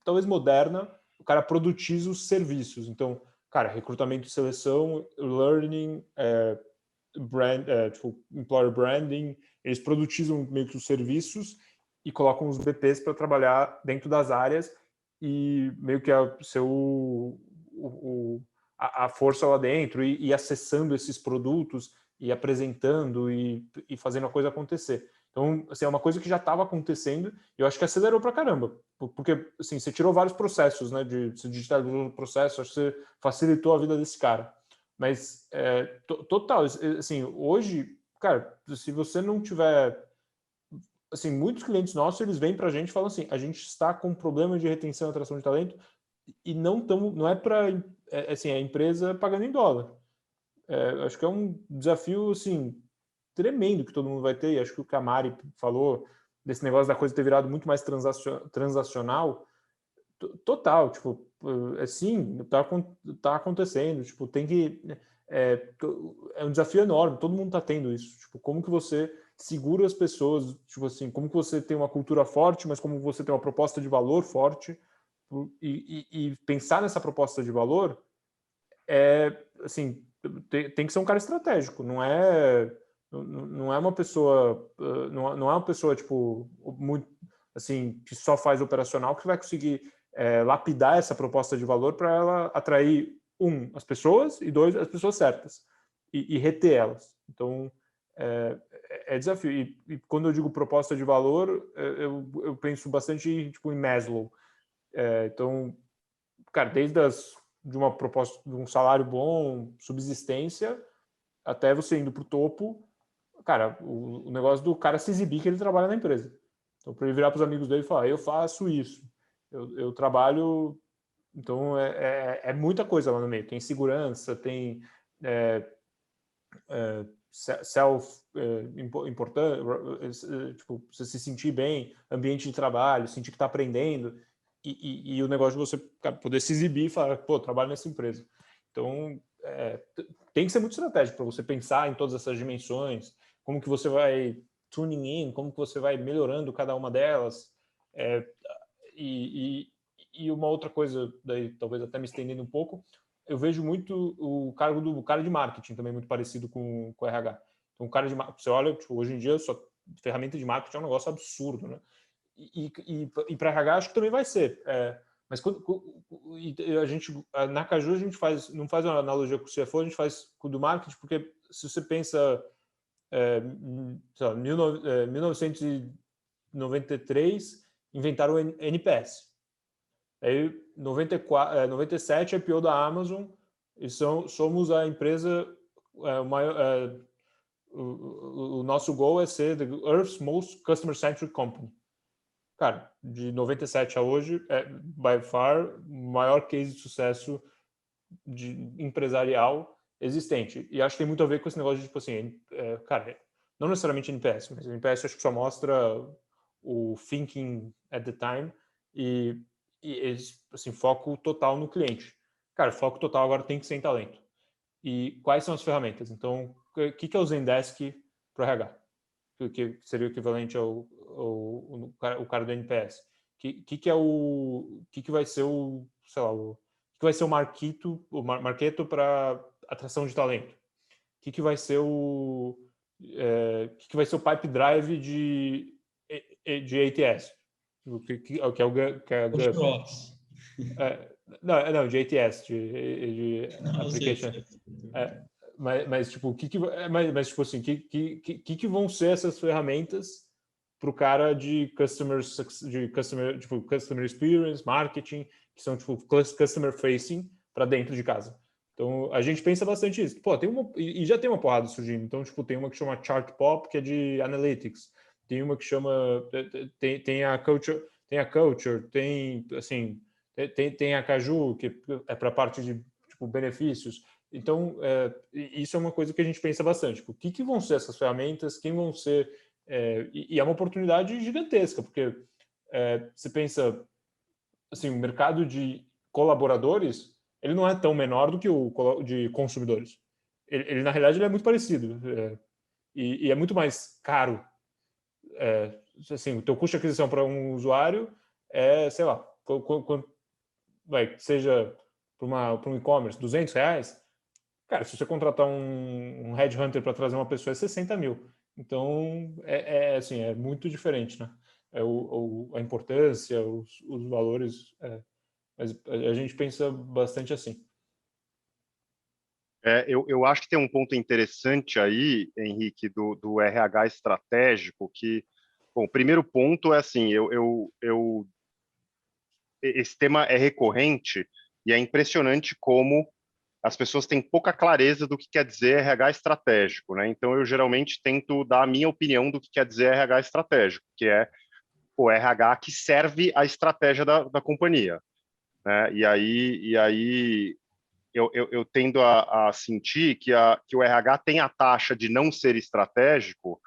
talvez moderna, o cara produtiza os serviços. Então, cara, recrutamento e seleção, learning... tipo, employer branding, eles produtizam meio que os serviços e colocam os BPs para trabalhar dentro das áreas e meio que ser a força lá dentro e acessando esses produtos e apresentando e fazendo a coisa acontecer. Então, assim, é uma coisa que já estava acontecendo e eu acho que acelerou para caramba, porque assim, você tirou vários processos, né, você digitalizou o processo, acho que você facilitou a vida desse cara. Mas, total, assim, hoje, cara, se você não tiver... Assim, muitos clientes nossos, eles vêm para a gente e falam assim, a gente está com problema de retenção e atração de talento e não é para... assim, a empresa pagando em dólar. Acho que é um desafio, assim, tremendo que todo mundo vai ter, e acho que o que a Mari falou desse negócio da coisa ter virado muito mais transacional, total, tipo, assim, tá acontecendo, tipo, tem que... É um desafio enorme, todo mundo tá tendo isso, tipo, como que você segura as pessoas, tipo assim, como que você tem uma cultura forte, mas como você tem uma proposta de valor forte, e pensar nessa proposta de valor assim, tem que ser um cara estratégico, não é uma pessoa, não é uma pessoa, tipo, muito, assim, que só faz operacional que vai conseguir lapidar essa proposta de valor para ela atrair, as pessoas, e dois, as pessoas certas, e reter elas. Então, desafio. E quando eu digo proposta de valor, eu penso bastante tipo, em Maslow. Então, cara, desde de uma proposta de um salário bom, subsistência, até você indo para o topo, cara, o negócio do cara se exibir que ele trabalha na empresa. Então, para ele virar para os amigos dele e falar, eu faço isso, eu trabalho... Então, é muita coisa lá no meio. Tem segurança, tem importante, tipo, você se sentir bem, ambiente de trabalho, sentir que está aprendendo, e o negócio de você, cara, poder se exibir e falar, pô, trabalho nessa empresa. Então, tem que ser muito estratégico para você pensar em todas essas dimensões, como que você vai tuning in, como que você vai melhorando cada uma delas. E uma outra coisa, daí talvez até me estendendo um pouco, eu vejo muito o cargo do cara de marketing também muito parecido com o RH. Então, o cara de marketing, você olha, tipo, hoje em dia, ferramenta de marketing é um negócio absurdo, né? E para RH acho que também vai ser. Mas a gente, na Caju, a gente não faz uma analogia com o CFO, a gente faz com o do marketing, porque se você pensa sei lá, 1993 inventaram o NPS. Aí 97 é IPO da Amazon e somos a empresa o nosso goal é ser the Earth's most customer-centric company. Cara, de 97 a hoje, é, by far, o maior case de sucesso empresarial existente. E acho que tem muito a ver com esse negócio de, tipo assim, cara, não necessariamente NPS, mas NPS acho que só mostra o thinking at the time e assim, foco total no cliente. Cara, foco total agora tem que ser em talento. E quais são as ferramentas? Então, o que é o Zendesk para o RH? Que seria o equivalente ao cara do NPS. Que vai ser o, sei lá, o que vai ser o marketo para atração de talento? Que vai ser que vai ser o pipe drive de ATS? Que é o GUP. Não, de ATS, de application. Mas tipo, tipo assim, que vão ser essas ferramentas para o cara de customer experience, marketing, que são tipo customer facing para dentro de casa. Então a gente pensa bastante isso. Pô, e já tem uma porrada surgindo. Então tipo, tem uma que chama Chartpop, que é de analytics. Tem uma que chama tem a culture, tem assim, tem a Caju, que é para a parte de tipo benefícios. Então, isso é uma coisa que a gente pensa bastante. Tipo, o que vão ser essas ferramentas? Quem vão ser? E é uma oportunidade gigantesca, porque você pensa, assim, o mercado de colaboradores, ele não é tão menor do que o de consumidores. Ele na realidade, ele é muito parecido. E é muito mais caro. Assim, o teu custo de aquisição para um usuário é, sei lá, seja para um e-commerce, R$200. Cara, se você contratar um headhunter para trazer uma pessoa, é 60 mil. Então, assim, é muito diferente, né? A importância, os valores. Mas a gente pensa bastante assim. Eu acho que tem um ponto interessante aí, Henrique, do RH estratégico, que, bom, o primeiro ponto é assim, esse tema é recorrente e é impressionante como as pessoas têm pouca clareza do que quer dizer RH estratégico, né? Então, eu geralmente tento dar a minha opinião do que quer dizer RH estratégico, que é o RH que serve a estratégia da companhia, né? E aí eu tendo a sentir que o RH tem a taxa de não ser estratégico,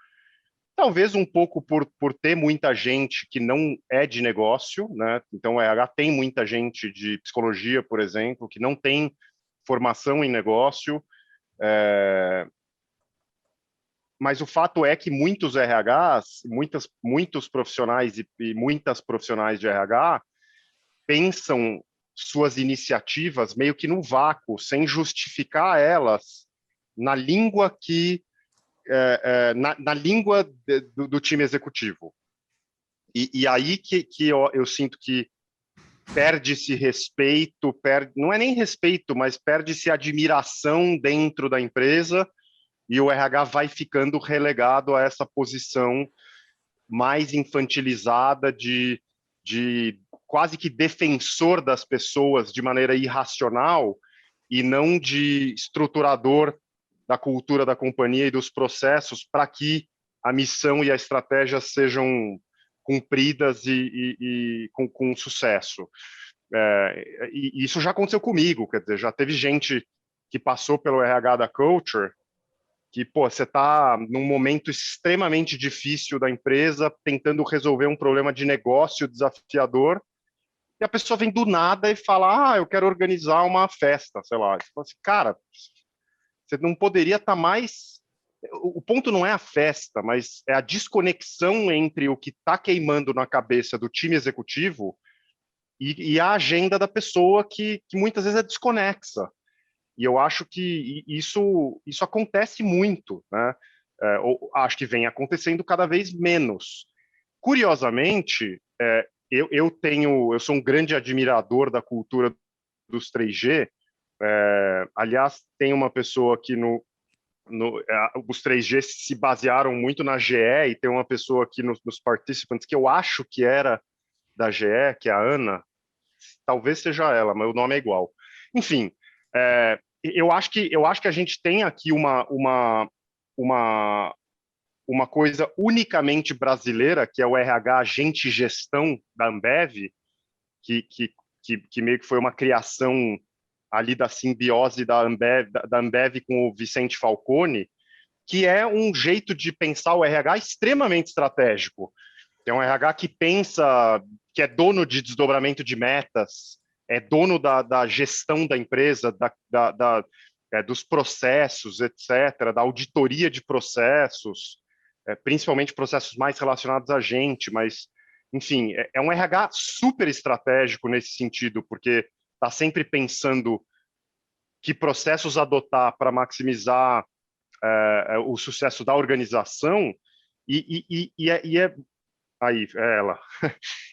talvez um pouco por ter muita gente que não é de negócio, né? Então, o RH tem muita gente de psicologia, por exemplo, que não tem formação em negócio, mas o fato é que muitos RHs, muitos profissionais e muitas profissionais de RH pensam suas iniciativas meio que no vácuo, sem justificar elas na língua na língua do time executivo. E aí que eu sinto que perde-se respeito, não é nem respeito, mas perde-se admiração dentro da empresa e o RH vai ficando relegado a essa posição mais infantilizada de quase que defensor das pessoas de maneira irracional e não de estruturador da cultura da companhia e dos processos para que a missão e a estratégia sejam cumpridas e com sucesso. E isso já aconteceu comigo, quer dizer, já teve gente que passou pelo RH da Culture que, pô, você está num momento extremamente difícil da empresa, tentando resolver um problema de negócio desafiador, e a pessoa vem do nada e fala, eu quero organizar uma festa, sei lá. Você fala assim, cara, você não poderia estar mais... O ponto não é a festa, mas é a desconexão entre o que está queimando na cabeça do time executivo e a agenda da pessoa que muitas vezes é desconexa. E eu acho que isso acontece muito, né? Acho que vem acontecendo cada vez menos. Curiosamente, eu sou um grande admirador da cultura dos 3G. Aliás, tem uma pessoa aqui os 3G se basearam muito na GE, e tem uma pessoa aqui nos participantes que eu acho que era da GE, que é a Ana, talvez seja ela, mas o nome é igual. Enfim, eu acho que a gente tem aqui uma coisa unicamente brasileira, que é o RH Agente Gestão da Ambev, que meio que foi uma criação ali da simbiose da Ambev com o Vicente Falcone, que é um jeito de pensar o RH extremamente estratégico. É um RH que pensa, que é dono de desdobramento de metas, é dono da gestão da empresa, dos processos, etc., da auditoria de processos, principalmente processos mais relacionados a gente, mas, enfim, é um RH super estratégico nesse sentido, porque está sempre pensando que processos adotar para maximizar o sucesso da organização, aí, é ela.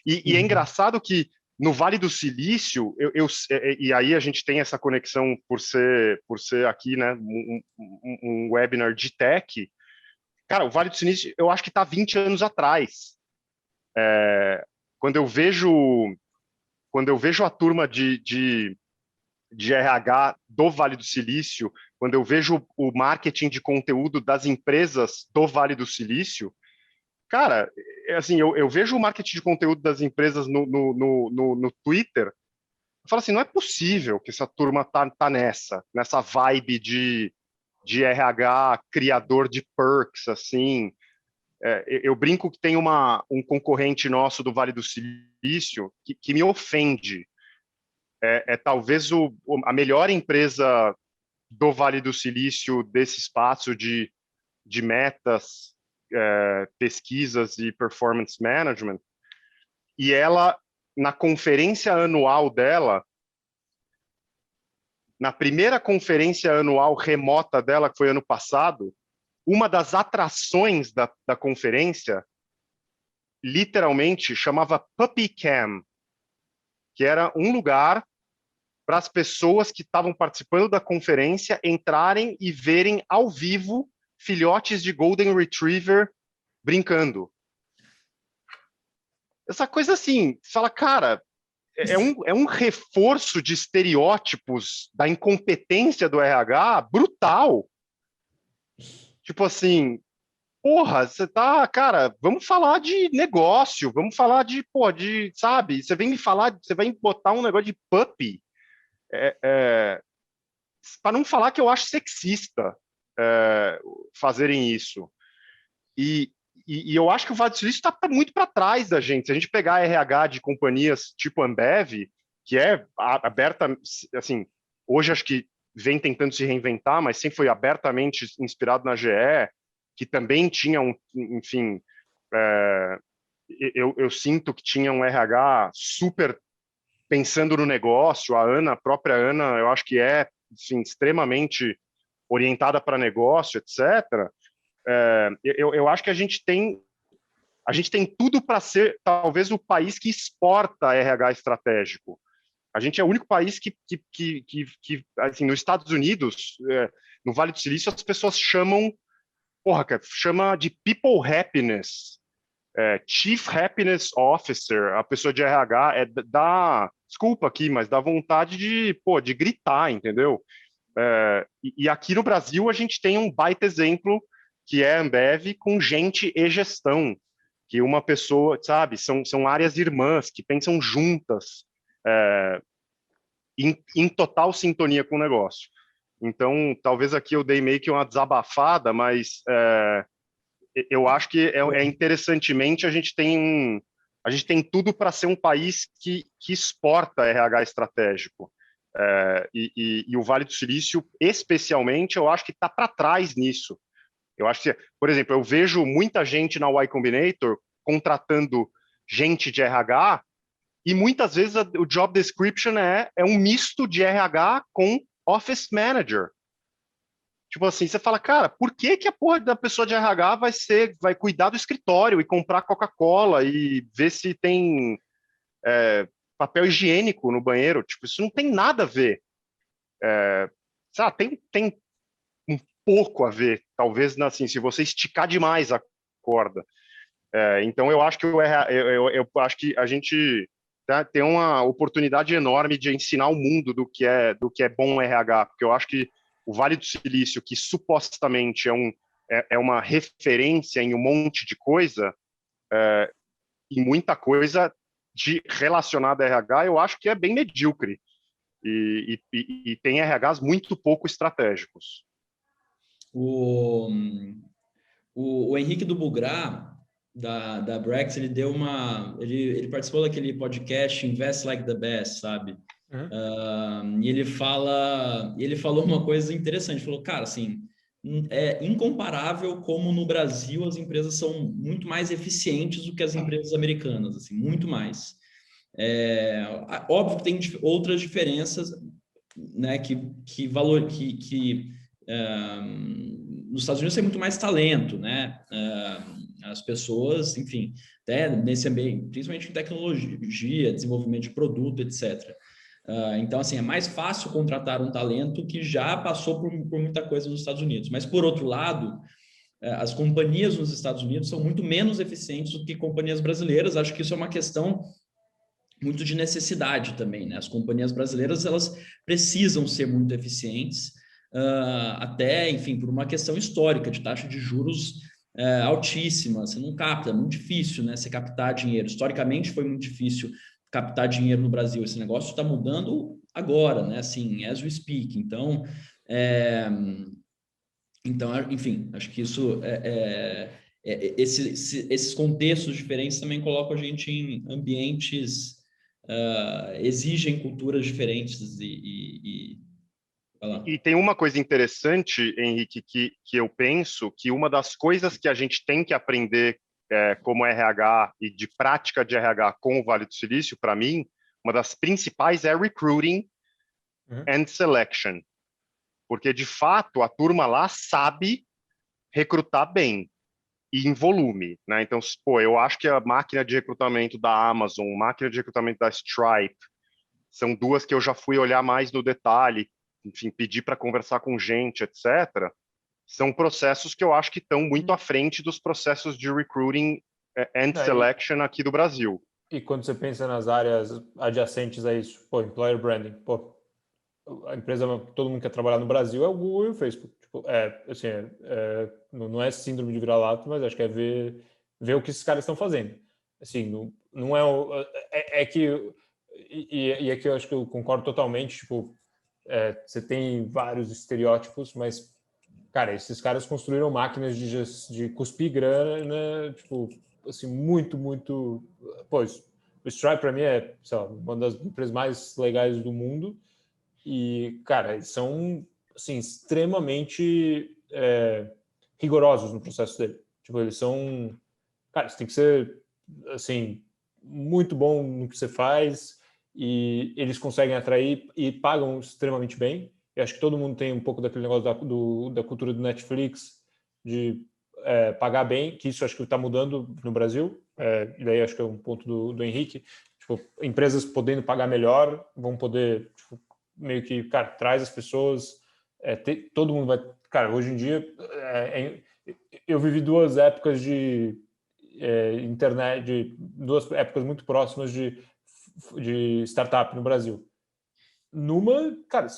E é engraçado que no Vale do Silício, e aí a gente tem essa conexão por ser aqui, né, um webinar de tech. Cara, o Vale do Silício, eu acho que está 20 anos atrás. Quando eu vejo a turma de RH do Vale do Silício, quando eu vejo o marketing de conteúdo das empresas do Vale do Silício, cara, assim, eu vejo o marketing de conteúdo das empresas no Twitter, eu falo assim, não é possível que essa turma tá nessa vibe de RH criador de perks, assim. Eu brinco que tem um concorrente nosso do Vale do Silício que me ofende. Talvez a melhor empresa do Vale do Silício, desse espaço de metas, pesquisas e performance management, e ela, na conferência anual dela, na primeira conferência anual remota dela, que foi ano passado, uma das atrações da conferência, literalmente, chamava Puppy Cam, que era um lugar para as pessoas que estavam participando da conferência entrarem e verem ao vivo filhotes de Golden Retriever brincando. Essa coisa assim, você fala, cara, é um reforço de estereótipos da incompetência do RH brutal. Tipo assim, porra, você tá, cara, vamos falar de negócio, vamos falar sabe, você vem me falar, você vai botar um negócio de puppy, para não falar que eu acho sexista fazerem isso. E eu acho que o Vale do Silício está muito para trás da gente. Se a gente pegar a RH de companhias tipo Ambev, que é aberta, assim, hoje acho que vem tentando se reinventar, mas sempre foi abertamente inspirado na GE, que também tinha enfim, eu sinto que tinha um RH super pensando no negócio. A própria Ana, eu acho que enfim, extremamente orientada para negócio, etc. Eu acho que a gente tem tudo para ser talvez o país que exporta RH estratégico. A gente é o único país que assim, nos Estados Unidos, no Vale do Silício, as pessoas chama de People Happiness, Chief Happiness Officer, a pessoa de RH, desculpa aqui, mas dá vontade de gritar, entendeu? E aqui no Brasil a gente tem um baita exemplo, que é a Ambev, com gente e gestão, que uma pessoa, sabe, são áreas irmãs, que pensam juntas, em total sintonia com o negócio. Então, talvez aqui eu dei meio que uma desabafada, mas eu acho que interessantemente a gente tem tudo para ser um país que exporta RH estratégico. E o Vale do Silício, especialmente, eu acho que está para trás nisso. Eu acho que, por exemplo, eu vejo muita gente na Y Combinator contratando gente de RH, e muitas vezes o job description é um misto de RH com office manager. Tipo assim, você fala, cara, por que a porra da pessoa de RH vai cuidar do escritório e comprar Coca-Cola e ver se tem papel higiênico no banheiro? Tipo, isso não tem nada a ver. Sabe, tem um pouco a ver, talvez assim, se você esticar demais a corda. Então eu acho que eu acho que a gente tem uma oportunidade enorme de ensinar o mundo do que é bom RH, porque eu acho que o Vale do Silício, que supostamente é uma referência em um monte de coisa, e muita coisa relacionada a RH, eu acho que é bem medíocre. E tem RHs muito pouco estratégicos. O Henrique do Bugrá, da Brex, ele deu ele participou daquele podcast Invest Like the Best, sabe? E ele falou uma coisa interessante, falou, cara, assim, é incomparável como no Brasil as empresas são muito mais eficientes do que as empresas americanas, assim, muito mais. Óbvio que tem outras diferenças, né, nos Estados Unidos tem muito mais talento, né? As pessoas, enfim, até nesse ambiente, principalmente em tecnologia, desenvolvimento de produto, etc. Então, assim, é mais fácil contratar um talento que já passou por muita coisa nos Estados Unidos. Mas, por outro lado, as companhias nos Estados Unidos são muito menos eficientes do que companhias brasileiras. Acho que isso é uma questão muito de necessidade também, né? As companhias brasileiras, elas precisam ser muito eficientes, até, enfim, por uma questão histórica de taxa de juros altíssima. Você não capta, é muito difícil, né? Você captar dinheiro. Historicamente foi muito difícil captar dinheiro no Brasil. Esse negócio está mudando agora, né? Assim, as we speak. Então, enfim, acho que isso esses contextos diferentes também colocam a gente em ambientes exigem culturas diferentes E tem uma coisa interessante, Henrique, que eu penso que uma das coisas que a gente tem que aprender como RH e de prática de RH com o Vale do Silício, para mim, uma das principais é recruiting and selection. Porque, de fato, a turma lá sabe recrutar bem e em volume, né? Então, pô, eu acho que a máquina de recrutamento da Amazon, máquina de recrutamento da Stripe, são duas que eu já fui olhar mais no detalhe, enfim, pedir para conversar com gente, etc. São processos que eu acho que estão muito à frente dos processos de recruiting and selection aqui do Brasil. E quando você pensa nas áreas adjacentes a isso, pô, employer branding, pô, a empresa, todo mundo quer trabalhar no Brasil é o Google e o Facebook. Tipo, assim, não é síndrome de vira-lata, mas acho que é ver o que esses caras estão fazendo. Assim, não é que e aqui eu acho que eu concordo totalmente. Tipo, você tem vários estereótipos, mas cara, esses caras construíram máquinas de cuspir grana, tipo, assim, muito. Pois, o Stripe para mim é, sei lá, uma das empresas mais legais do mundo. E, cara, eles são, assim, extremamente rigorosos no processo dele. Tipo, eles são... Cara, você tem que ser, assim, muito bom no que você faz e eles conseguem atrair e pagam extremamente bem. Eu acho que todo mundo tem um pouco daquele negócio da cultura do Netflix, de pagar bem, que isso acho que está mudando no Brasil. E daí acho que é um ponto do Henrique. Tipo, empresas podendo pagar melhor vão poder... Tipo, meio que, cara, traz as pessoas, todo mundo vai... Cara, hoje em dia, eu vivi duas épocas de internet, duas épocas muito próximas de startup no Brasil. Numa, cara,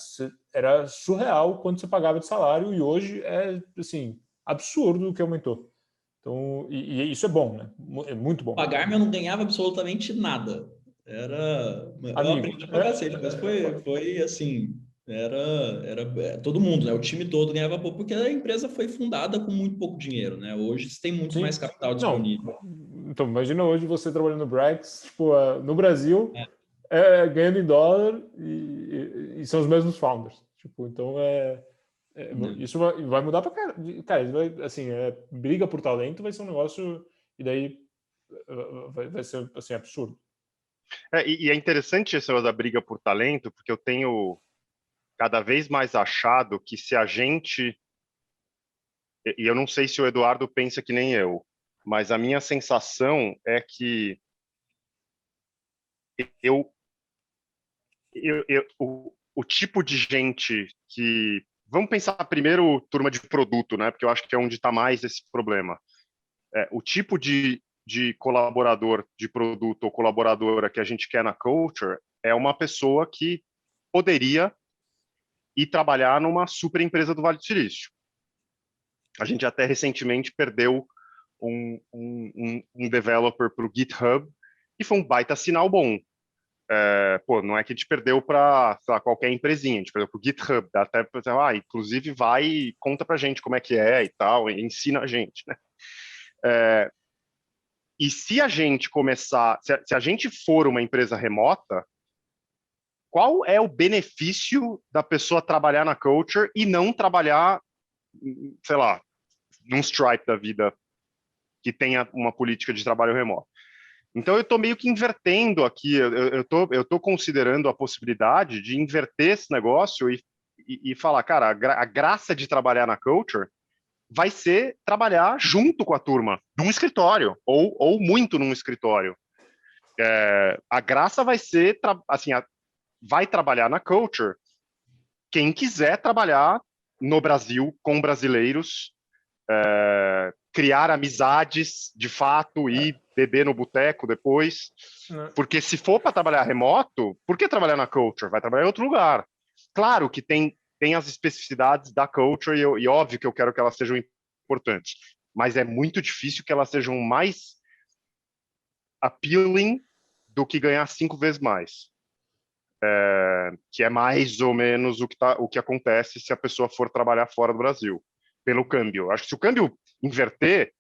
era surreal quanto você pagava de salário e hoje é, assim, absurdo o que aumentou. Então, e isso é bom, né? É muito bom. Pagar, mas eu não ganhava absolutamente nada. Eu aprendi pra cacete, mas foi assim, era todo mundo, né? O time todo ganhava pouco, porque a empresa foi fundada com muito pouco dinheiro, né? Hoje você tem muito mais capital disponível. Então, imagina hoje você trabalhando no Brex, tipo, no Brasil, ganhando em dólar e são os mesmos founders. Tipo, então isso vai mudar para cara, assim, briga por talento vai ser um negócio e daí vai ser assim absurdo. E é interessante essa da briga por talento, porque eu tenho cada vez mais achado que se a gente, e eu não sei se o Eduardo pensa que nem eu, mas a minha sensação é que o tipo de gente que vamos pensar primeiro turma de produto, né? Porque eu acho que é onde está mais esse problema. O tipo de colaborador de produto ou colaboradora que a gente quer na culture é uma pessoa que poderia ir trabalhar numa super empresa do Vale do Silício. A gente até recentemente perdeu um developer para o GitHub e foi um baita sinal bom. Não é que a gente perdeu para qualquer empresinha, a gente perdeu para o GitHub, dá até para inclusive vai e conta para a gente como é que é e tal, e ensina a gente, né? E se a gente começar, se a gente for uma empresa remota, qual é o benefício da pessoa trabalhar na culture e não trabalhar, sei lá, num Stripe da vida que tenha uma política de trabalho remoto? Então, eu estou meio que invertendo aqui, eu estou considerando a possibilidade de inverter esse negócio e falar, cara, a graça de trabalhar na culture vai ser trabalhar junto com a turma, num escritório, ou muito num escritório. A graça vai ser, assim, vai trabalhar na culture quem quiser trabalhar no Brasil com brasileiros, criar amizades de fato e beber no boteco depois. Porque se for para trabalhar remoto, por que trabalhar na culture? Vai trabalhar em outro lugar. Claro que tem as especificidades da culture e óbvio que eu quero que elas sejam importantes, mas é muito difícil que elas sejam mais appealing do que ganhar 5 vezes mais. Que é mais ou menos o que acontece se a pessoa for trabalhar fora do Brasil, pelo câmbio. Acho que se o câmbio inverter,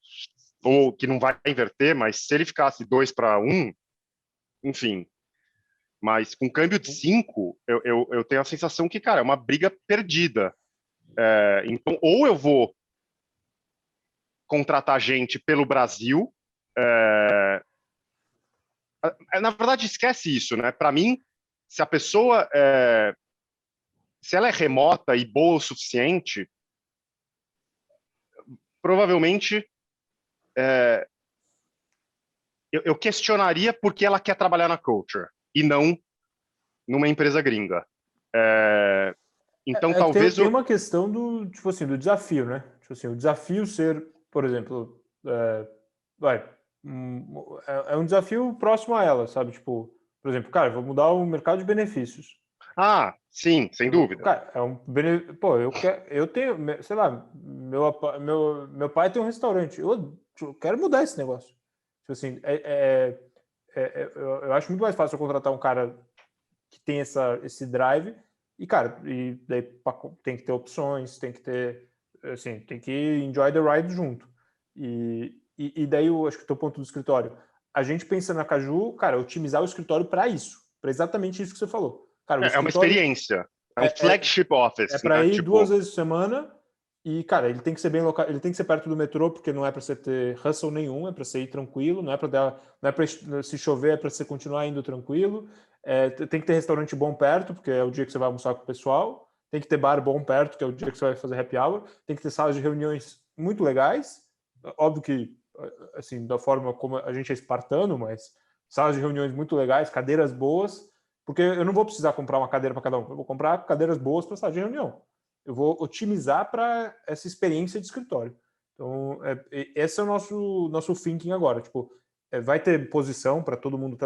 ou que não vai inverter, mas se ele ficasse 2 para 1, enfim. Mas com câmbio de 5, eu tenho a sensação que, cara, é uma briga perdida. Então, ou eu vou contratar gente pelo Brasil, na verdade, esquece isso, né? Para mim, se a pessoa se ela é remota e boa o suficiente, provavelmente eu questionaria por que ela quer trabalhar na culture e não numa empresa gringa. Então, talvez... Tem uma questão do, tipo assim, do desafio, né? Tipo assim, o desafio ser, por exemplo, é um desafio próximo a ela, sabe? Tipo, por exemplo, cara, vou mudar o mercado de benefícios. Sim, sem dúvida. Cara, pô, eu tenho, sei lá, meu pai tem um restaurante. Eu quero mudar esse negócio. Tipo assim, eu acho muito mais fácil eu contratar um cara que tem esse drive e, cara, e daí tem que ter opções, tem que ter, assim, tem que enjoy the ride junto. E daí eu acho que o teu ponto do escritório, a gente pensa na Caju, cara, otimizar o escritório para isso, para exatamente isso que você falou. Cara, é uma experiência, é um flagship office. É para ir 2 vezes por semana e, cara, ele tem que ser bem local, ele tem que ser perto do metrô, porque não é para você ter hustle nenhum, é para você ir tranquilo, não é para se chover, é para você continuar indo tranquilo. Tem que ter restaurante bom perto, porque é o dia que você vai almoçar com o pessoal. Tem que ter bar bom perto, que é o dia que você vai fazer happy hour. Tem que ter salas de reuniões muito legais. Óbvio que, assim, da forma como a gente é espartano, mas salas de reuniões muito legais, cadeiras boas, porque eu não vou precisar comprar uma cadeira para cada um. Eu vou comprar cadeiras boas para sala de reunião. Eu vou otimizar para essa experiência de escritório. Então, esse é o nosso thinking agora. Tipo, vai ter posição para todo mundo,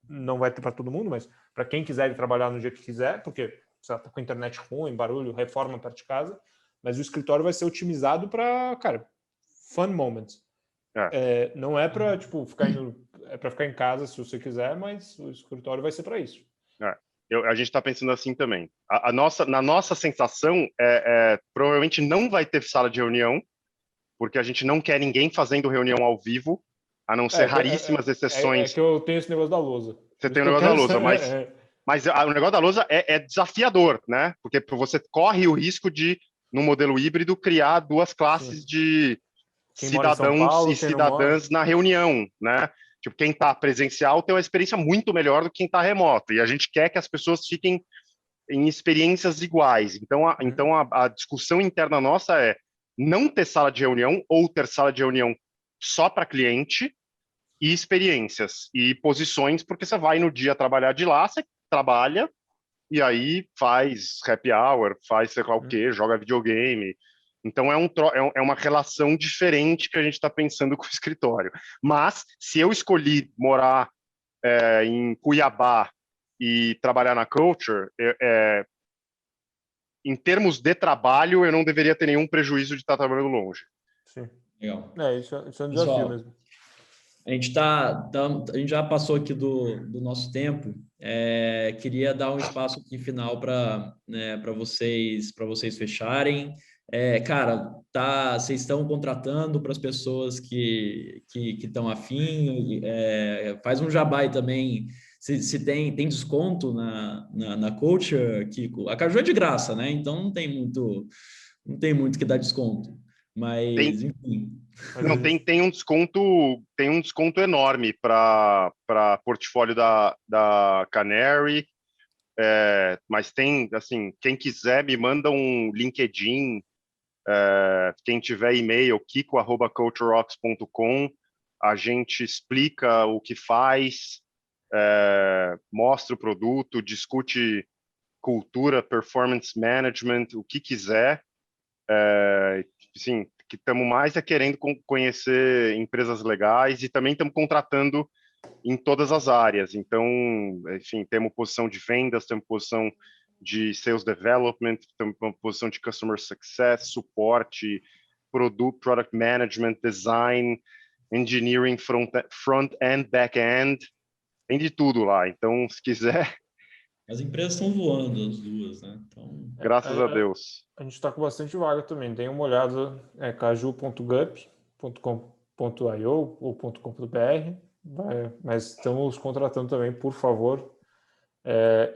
não vai ter para todo mundo, mas para quem quiser ir trabalhar no dia que quiser, porque você está com a internet ruim, barulho, reforma perto de casa, mas o escritório vai ser otimizado para, cara, fun moments. Não é para tipo ficar em casa se você quiser, mas o escritório vai ser para isso. A gente está pensando assim também. Na nossa sensação, provavelmente não vai ter sala de reunião, porque a gente não quer ninguém fazendo reunião ao vivo, a não ser raríssimas exceções. É que eu tenho esse negócio da lousa. Você tem o negócio da lousa, mas o negócio da lousa é desafiador, né? Porque você corre o risco de, no modelo híbrido, criar 2 classes de cidadãos e cidadãs na reunião, né? Tipo, quem está presencial tem uma experiência muito melhor do que quem está remoto. E a gente quer que as pessoas fiquem em experiências iguais. Então, a discussão interna nossa é não ter sala de reunião ou ter sala de reunião só para cliente e experiências e posições, porque você vai no dia trabalhar de lá, você trabalha e aí faz happy hour, faz sei lá o quê, joga videogame. Então é uma relação diferente que a gente está pensando com o escritório. Mas se eu escolhi morar em Cuiabá e trabalhar na Culture, em termos de trabalho, eu não deveria ter nenhum prejuízo de estar trabalhando longe. Sim. Legal. Isso é um desafio Pessoal, mesmo. A gente a gente já passou aqui do nosso tempo. Queria dar um espaço aqui final para vocês fecharem. Cara, vocês estão contratando para as pessoas que estão afim. Faz um jabá aí também. Se tem desconto na Culture, Kiko. A Caju é de graça, né? Então não tem muito que dar desconto. Mas, enfim. Não, tem um desconto enorme para portfólio da Canary, mas tem, assim, quem quiser me manda um LinkedIn, quem tiver e-mail, kiko@cultureops.com, a gente explica o que faz, mostra o produto, discute cultura, performance management, o que quiser. Sim, que estamos mais querendo conhecer empresas legais e também estamos contratando em todas as áreas. Então, enfim, temos posição de vendas, temos posição de sales development, temos posição de customer success, suporte, product management, design, engineering, front and back end, tem de tudo lá. Então, se quiser... As empresas estão voando, as duas, né? Então... Graças a Deus. A gente está com bastante vaga também. Dêem uma olhada, caju.gup.com.io ou .com.br, mas estamos contratando também, por favor.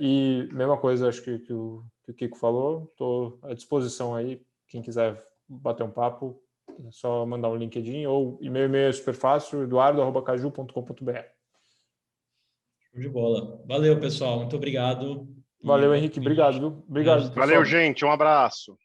E mesma coisa, acho que o Kiko falou, estou à disposição aí, quem quiser bater um papo, é só mandar um LinkedIn ou e-mail é super fácil, eduardo@caju.com.br. Show de bola. Valeu, pessoal. Muito obrigado. Valeu, Henrique. Obrigado, viu? Obrigado, Valeu, pessoal. gente. Um abraço.